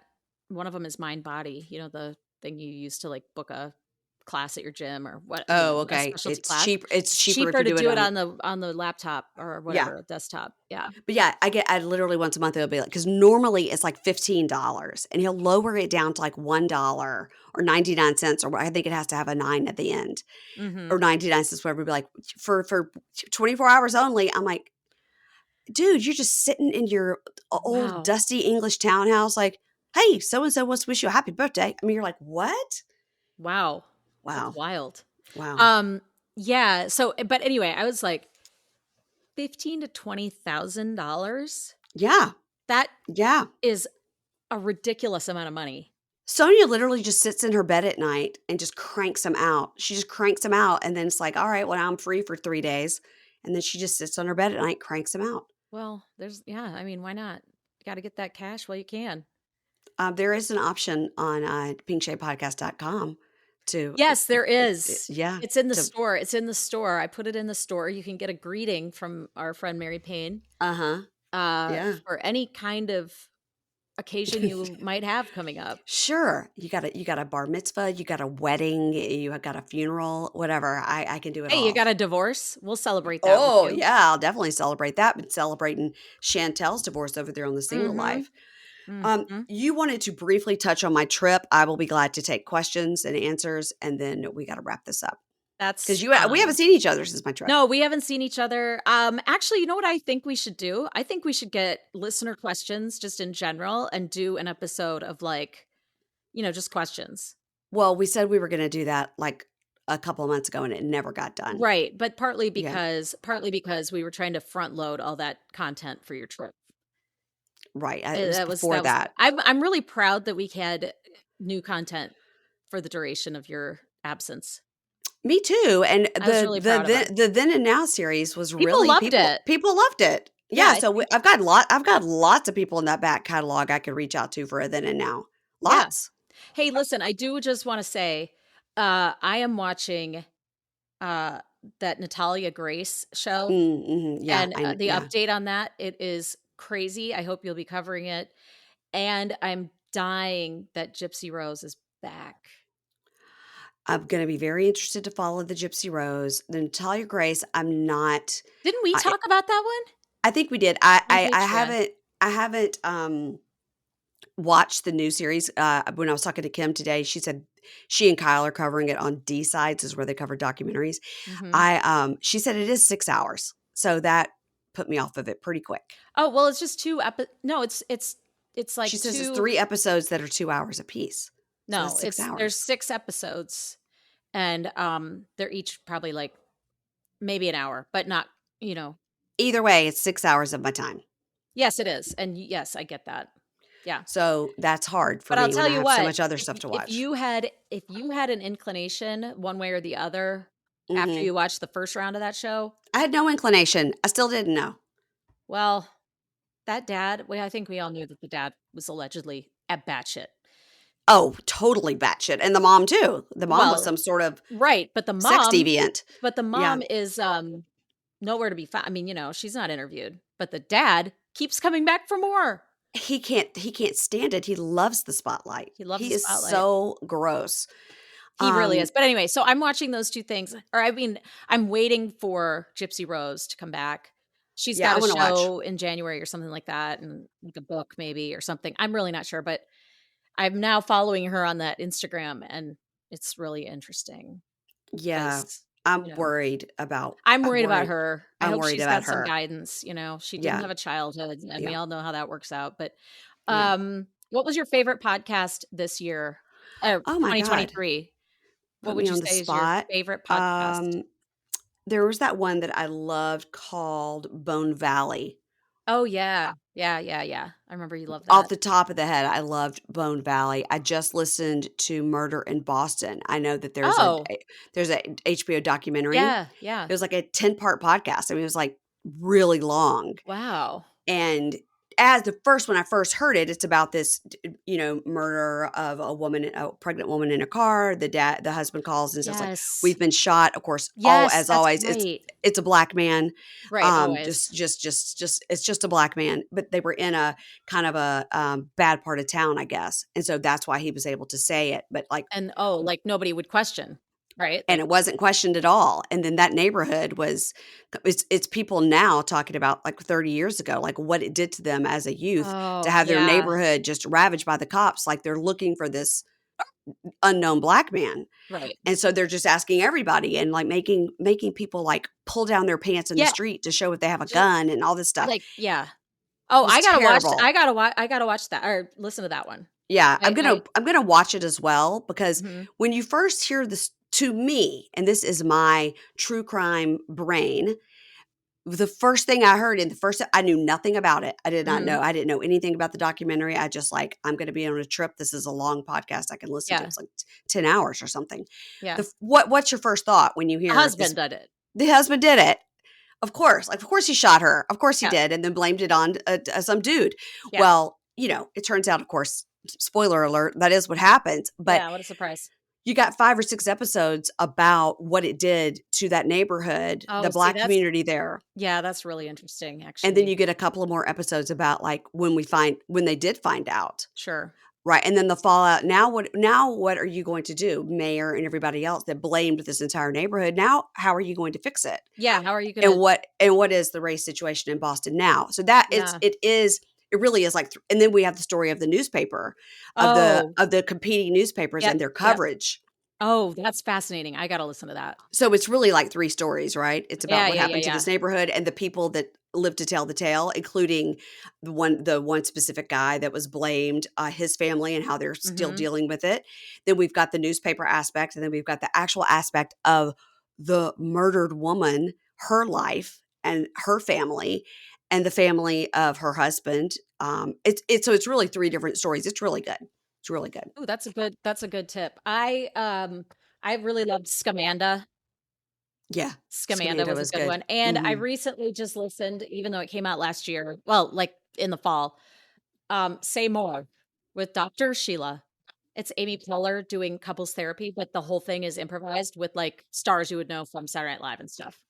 One of them is Mind Body, the thing you use to like book a class at your gym or what, Oh, a okay. specialty It's class. cheap. It's cheaper if Cheaper you to do it on on the laptop or Yeah. whatever, desktop. Yeah. But yeah, I literally once a month it'll be like, because normally it's like $15, and he'll lower it down to like $1 or 99 cents, or I think it has to have a 9 at the end, Mm-hmm. or 99 cents, whatever. Be like for 24 hours only. I'm like, dude, you're just sitting in your old Wow. dusty English townhouse, like, hey, so and so wants to wish you a happy birthday. I mean, you're like, what? Wow. Wow, That's wild. wow. Yeah. So, but anyway, I was like, $15,000 to $20,000. Yeah, That yeah. is a ridiculous amount of money. Sonia literally just sits in her bed at night and just cranks them out. She just cranks them out, and then it's like, all right, well, I'm free for 3 days, and then she just sits on her bed at night, cranks them out. Well, I mean, why not? You got to get that cash while you can. There is an option on pinkshadepodcast.com to Yes, there is. yeah, It's in the to store. It's in the store. I put it in the store. You can get a greeting from our friend Mary Payne uh-huh. Yeah. for any kind of occasion you might have coming up. Sure. You got a bar mitzvah, you got a wedding, you have got a funeral, whatever. I can do it Hey, all. you got a divorce? We'll celebrate that with Oh, you. yeah, I'll definitely celebrate that. Been celebrating Chantel's divorce over there on the single life. You wanted to briefly touch on my trip. I will be glad to take questions and answers, and then we got to wrap this up. That's Because we fine. haven't seen each other since my trip. No, we haven't seen each other. Actually, you know what I think we should do? I think we should get listener questions just in general and do an episode of like, just questions. Well, we said we were going to do that like a couple of months ago, and it never got done. Right, but partly Yeah. because we were trying to front load all that content for your trip. Right. It was before that. I'm really proud that we had new content for the duration of your absence. Me too. And I was really proud of us. the Then and Now series was People really loved it. People loved it. Yeah, Yeah. So I've got lots of people in that back catalog I could reach out to for a Then and Now. Yeah. Lots. Hey, listen, I do just want to say, I am watching that Natalia Grace show, Yeah. and the update on that, it is crazy. I hope you'll be covering it. And I'm dying that Gypsy Rose is back. I'm going to be very interested to follow the Gypsy Rose. The Natalia Grace, I'm not. Didn't we talk about that one? I think we did. I haven't watched the new series. When I was talking to Kim today, she said she and Kyle are covering it on D Sides, is where they cover documentaries. She said it is 6 hours, so that put me off of it pretty quick. Oh well, it's just No, it's like She says it's 3 episodes that are 2 hours apiece. No, so that's 6 hours. There's 6 episodes, and they're each probably like maybe an hour, but not Either way, it's 6 hours of my time. Yes, it is, and yes, I get that. Yeah. So that's hard for but me. I'll tell when you I have what, so much other stuff to watch. If you had an inclination one way or the other after you watched the first round of that show, I had no inclination. I still didn't know. Well, that dad. Well, I think we all knew that the dad was allegedly at batshit. Oh, totally batshit, and the mom too. The mom was some sort of right, but the mom sex deviant. But the mom is nowhere to be found. I mean, she's not interviewed, but the dad keeps coming back for more. He can't stand it. He loves the spotlight. He is so gross. He really is. But anyway, so I'm watching those two things. Or I mean, I'm waiting for Gypsy Rose to come back. She's got a show in January or something like that, and like a book maybe or something. I'm really not sure, but I'm now following her on that Instagram, and it's really interesting. Yeah. I'm worried about her. I hope she's got some guidance. She didn't have a childhood, and we all know how that works out. But what was your favorite podcast this year? 2023. What would you say is your favorite podcast? there was that one that I loved called Bone Valley. Oh, yeah. Yeah, yeah, yeah. I remember you loved Off that. the top of the head, I loved Bone Valley. I just listened to Murder in Boston. I know that Oh, there's a HBO documentary. yeah, yeah. It was like a 10-part podcast. I mean, it was like really long. Wow. And when I first heard it, it's about this, murder of a pregnant woman in a car. The husband calls and says like, Yes. "We've been shot." Of course, Yes, as that's always, right. it's a black man. Right, always. It's just a black man, but they were in a kind of a bad part of town, I guess, and so that's why he was able to say it. But like, And, like, nobody would question, right? and Like, it wasn't questioned at all. And then that neighborhood it's people now talking about like 30 years ago, like what it did to them as a youth to oh, have their yeah. neighborhood just ravaged by the cops. Like they're looking for this unknown black man. Right. And so they're just asking everybody and like making people like pull down their pants in the Yeah. street to show if they have a Just, gun and all this stuff. like, yeah. It Oh, was terrible. I gotta watch that or listen to that one. Yeah, I I'm gonna watch it as well because Mhm. when you first hear this to me, and this is my true crime brain, the first thing I heard I knew nothing about it. I did not Mhm. know. I didn't know anything about the documentary. I just like, I'm going to be on a trip. This is a long podcast I can listen to. Yeah, It's like 10 hours or something. yeah. What's your first thought when you The hear this? husband did it. The husband did it. Of course. Like, of course he shot her. Of course he Yeah, did. And then blamed it on some dude. yeah. Well, it turns out, of course, spoiler alert, that is what happens. But Yeah, what a surprise. you got 5 or 6 episodes about what it did to that neighborhood, the Oh, see, black community there. that's really interesting, And then actually. you get a couple of more episodes about like when they did find out. Sure. Right. And then the fallout. Now what are you going to do? Mayor and everybody else that blamed this entire neighborhood. Now, how are you going to fix it? Yeah, how are you And gonna what is the race situation in Boston now? So that Yeah. it really is like, and then we have the story of the newspaper, Oh, of the competing newspapers yep, and their yep. coverage. Oh, that's fascinating. I gotta listen to that. So it's really like 3 stories, right? It's about Yeah, what yeah, yeah, happened to yeah. this neighborhood and the people that live to tell the tale, including the one specific guy that was blamed, his family and how they're still Mhm. dealing with it. Then we've got the newspaper aspect, and then we've got the actual aspect of the murdered woman, her life and her family, and the family of her husband. It's really 3 different stories. It's really good. It's really good. Ooh, that's a good tip. I really loved Scamanda. Yeah. Scamanda Scamanda was a was good good. one, and I Mhm. recently just listened, even though it came out last year, well, like, in the fall, Say More with Dr. Sheila. It's Amy Poehler doing couples therapy, but the whole thing is improvised with, like, stars you would know from Saturday Night Live and stuff.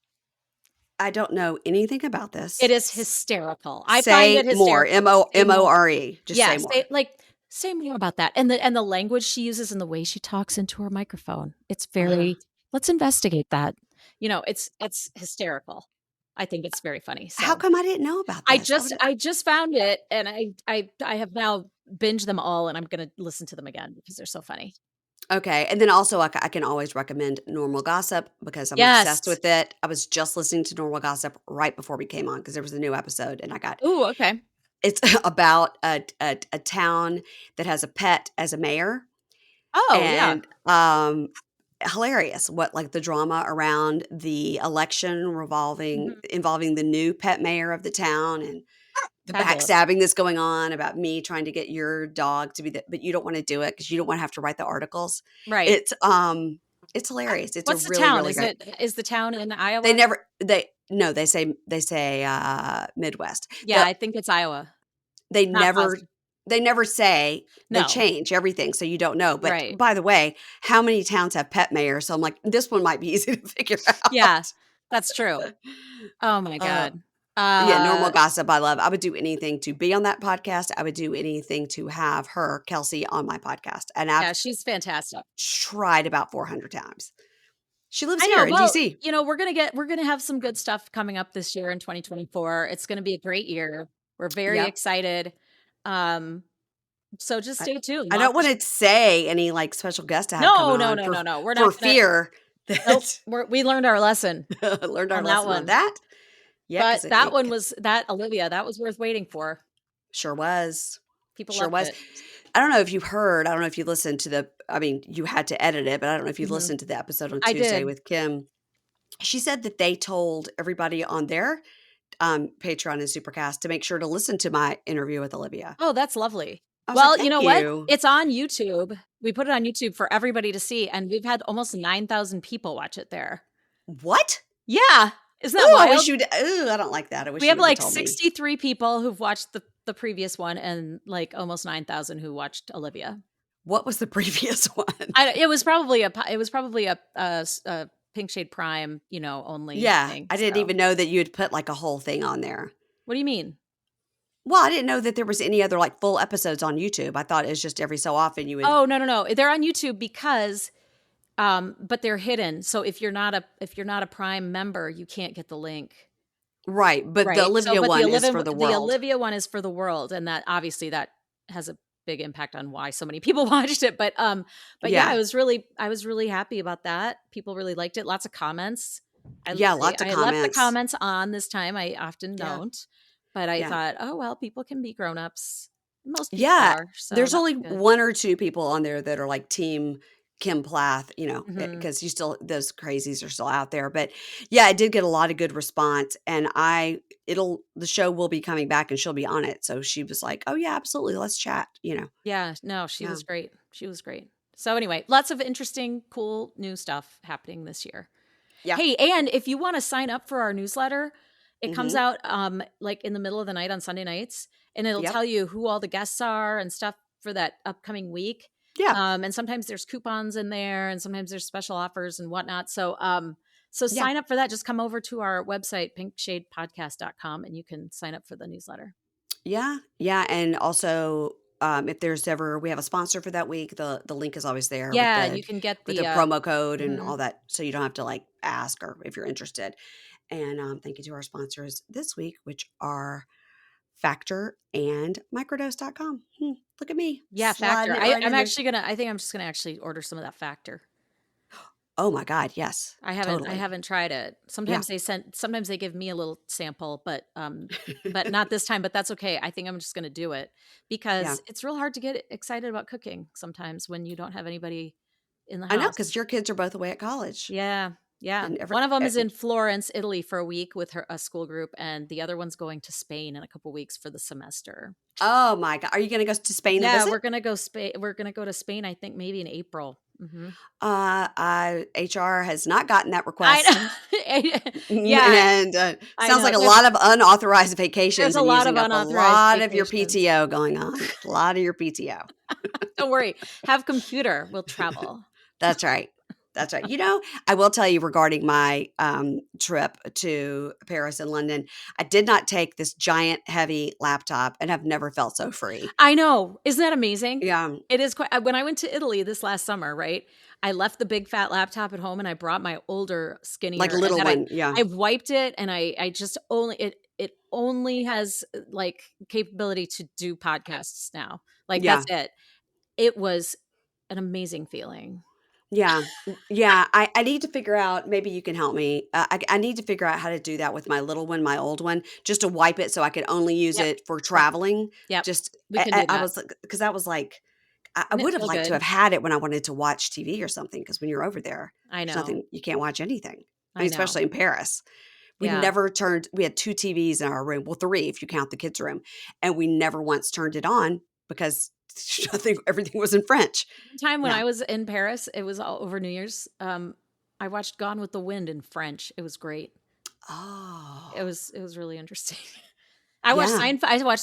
I don't know anything about this. It is hysterical. I find Say it more, hysterical. Say more. MORE, just Yeah, say more. say more about that, and the language she uses and the way she talks into her microphone. It's Uh-huh. very, "Let's investigate that." It's hysterical. I think it's very funny, How so come I didn't know about this? I just found it, and I have now binged them all, and I'm gonna listen to them again because they're so funny. Okay, and then also I can always recommend Normal Gossip because I'm obsessed Yes. with it. I was just listening to Normal Gossip right before we came on because there was a new episode and Ooh, okay. it's about a town that has a pet as a mayor Oh, yeah. and, hilarious what like the drama around the election Mhm. involving the new pet mayor of the town and the Fabulous. backstabbing that's going on about me trying to get your dog to be but you don't wanna do it because you don't wanna have to write the articles. Right. It's hilarious. It's a What's the really, town? really great Is the town in they Iowa? never they no, they say, Midwest. Yeah, The I think it's Iowa. they Not never positive. they never say they No. change everything, so you don't know, but Right. by the way, how many towns have pet mayors? So I'm like, this one might be easy to figure Yeah, out. that's true. Oh my Uh god. Yeah, Normal Uh, Gossip, I love. I would do anything to be on that podcast. I would do anything to have her, Kelsey, on my podcast, and I've yeah, she's fantastic. tried about 400 times. She lives I know. here in Well, DC. we're gonna have some good stuff coming up this year in 2024. It's gonna be a great year. We're very Yep. excited. Um, so just I stay tuned. I don't wanna say any, like, special guests I have No, coming no, on no, no, no. We're for not gonna. fear Nope. that We learned our lesson learned our on that lesson on one. that. Yeah, But 'cause that one it was that Olivia. That was worth waiting for. sure was. People Sure loved was. it. I don't know if you listened to you had to edit it, but I don't know if you Mhm. listened to the episode on I Tuesday did. with Kim. she said that they told everybody on their Patreon and Supercast to make sure to listen to my interview with Olivia. Oh, that's lovely. I was like, Well, you thank know what? you. It's on YouTube. We put it on YouTube for everybody to see, and we've had almost 9,000 people watch it there. What? Yeah. Isn't that Ooh, I wild? wish you'd. Ooh, I don't like that. I wish We you have would have like told me. 63 people who've watched the previous one and like almost 9,000 who watched Olivia. What was the previous one? It was probably a Pink Shade Prime, only Yeah, thing. I didn't So. even know that you'd put like a whole thing on there. What do you mean? Well, I didn't know that there was any other like full episodes on YouTube. I thought it was just every so often you would. Oh, no. They're on YouTube because but they're hidden. So if you're not a Prime member, you can't get the link. Right, but the Right. Olivia But one is for the the world. Olivia one is for the world, and that obviously that has a big impact on why so many people watched it. But yeah, Yeah. I was really happy about that. People really liked it. Lots of comments. Yeah, lots of I left the comments. comments on this time. I often Yeah. don't, but I Yeah. thought, oh well, people can be grown-ups. Most people Yeah, are. So there's that's only good. 1 or 2 people on there that are like team Kim Plath, Mhm. because you still those crazies are still out there, but yeah, I did get a lot of good response, and the show will be coming back and she'll be on it, so she was like, "Oh yeah, absolutely, let's chat." Yeah, no, she Yeah. was great. She was great. So anyway, lots of interesting, cool new stuff happening this year. Yeah. Hey, and if you want to sign up for our newsletter, it comes Mhm. out like in the middle of the night on Sunday nights, and it'll Yep. tell you who all the guests are and stuff for that upcoming week. Yeah. And sometimes there's coupons in there, and sometimes there's special offers and whatnot. So Yeah. sign up for that. Just come over to our website, pinkshadepodcast.com, and you can sign up for the newsletter. Yeah. Yeah, and also, if there's ever we have a sponsor for that week, the link is always there with Yeah, the you can get with the the promo code and mhm. all that, so you don't have to, like, ask or if you're interested. And thank you to our sponsors this week, which are Factor and Microdose.com. Look at me Yeah, Factor. sliding it right I'm in there. actually gonna. I think I'm just gonna actually order some of that Factor. Oh my God, yes, I totally. haven't tried it. Yeah. Sometimes they give me a little sample, but not this time, but that's okay. I think I'm just going to do it Yeah. because it's real hard to get excited about cooking sometimes when you don't have anybody in the I know, house. because your kids are both away at college. Yeah. Yeah. And One of them is in Florence, Italy for a week with a school group, and the other one's going to Spain in a couple weeks for the semester. oh my God. Are you going to go to Spain to Yeah, visit? we're going to go to Spain, I think maybe in April. Mhm. HR has not gotten that I request. yeah, And I sounds know. like a lot of unauthorized vacations There's a and lot of using up a unauthorized lot of your vacations. PTO going on. A lot of your PTO. Don't worry. Have computer. We'll travel. That's right. That's right. I will tell you regarding my trip to Paris and London, I did not take this giant, heavy laptop and have never felt so free. I know. Isn't that amazing? Yeah. It is quite when I went to Italy this last summer, right? I left the big fat laptop at home and I brought my older, Like skinnier, and little then one. Yeah. I wiped it and I just only it only has like capability to do podcasts now. Like Yeah. that's it. It was an amazing feeling. Yeah. Yeah. I need to figure out, maybe you can help me. I need to figure out how to do that with my little one, my old one, just to wipe it so I could only use Yep. it for Yep. traveling. Yep. Just, We can do I that. was like, because that was like, I Didn't it would have feel liked to good? have had it when I wanted to watch TV or something. Because when you're over there, I there's know. nothing, you can't watch anything. I I mean, know. especially in Paris. Yeah. We had 2 TVs in our room. Well, 3 if you count the kids' room. And we never once turned it on because everything was in French. One time when Yeah. I was in Paris, it was all over New Year's. I watched Gone with the Wind in French. It was great. Oh. It was really interesting. Yeah. I watched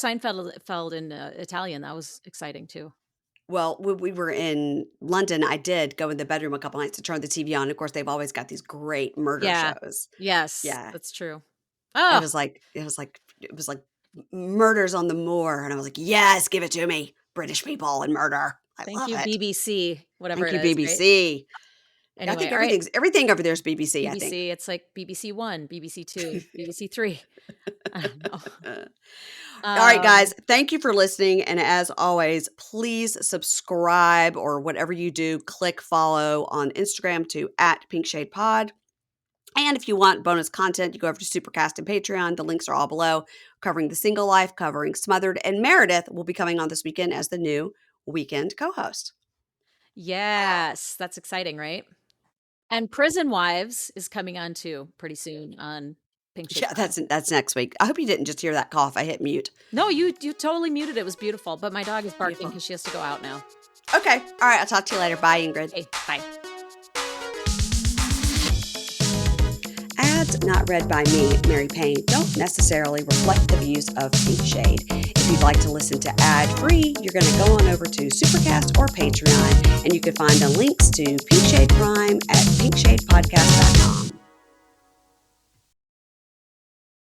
Seinfeld in Italian. That was exciting too. Well, when we were in London, I did go in the bedroom a couple nights to turn the TV on. Of course, they've always got these great murder Yeah. shows. Yes, Yeah. that's true. It Oh, was like Murders on the Moor, and I was like, "Yes, give it to me. British people and murder. I thank love you, it. BBC, whatever Thank it you, is, right? BBC." I Anyway, think all right. everything over there is BBC, I think. BBC, it's like BBC One, BBC Two, BBC Three. I don't know. All right, Um, guys, thank you for listening, and as always, please subscribe or whatever you do, click follow on Instagram to @PinkShadePod. And if you want bonus content, you go over to Supercast and Patreon. The links are all below, covering the single life, covering Smothered, and Meredith will be coming on this weekend as the new weekend co-host. yes, that's exciting, right? And Prison Wives is coming on too pretty soon on Pink Shade Yeah, Prime. that's next week. I hope you didn't just hear that cough. I hit mute. No, you totally muted it. It was beautiful. But my dog is barking Beautiful. because she has to go out now. Okay. All right. I'll talk to you later. Bye, Ingrid. Okay, bye. Ads not read by me, Mary Payne, don't necessarily reflect the views of Pink Shade. If you'd like to listen to ad-free, you're going to go on over to Supercast or Patreon, and you can find the links to Pink Shade Prime at pinkshadepodcast.com.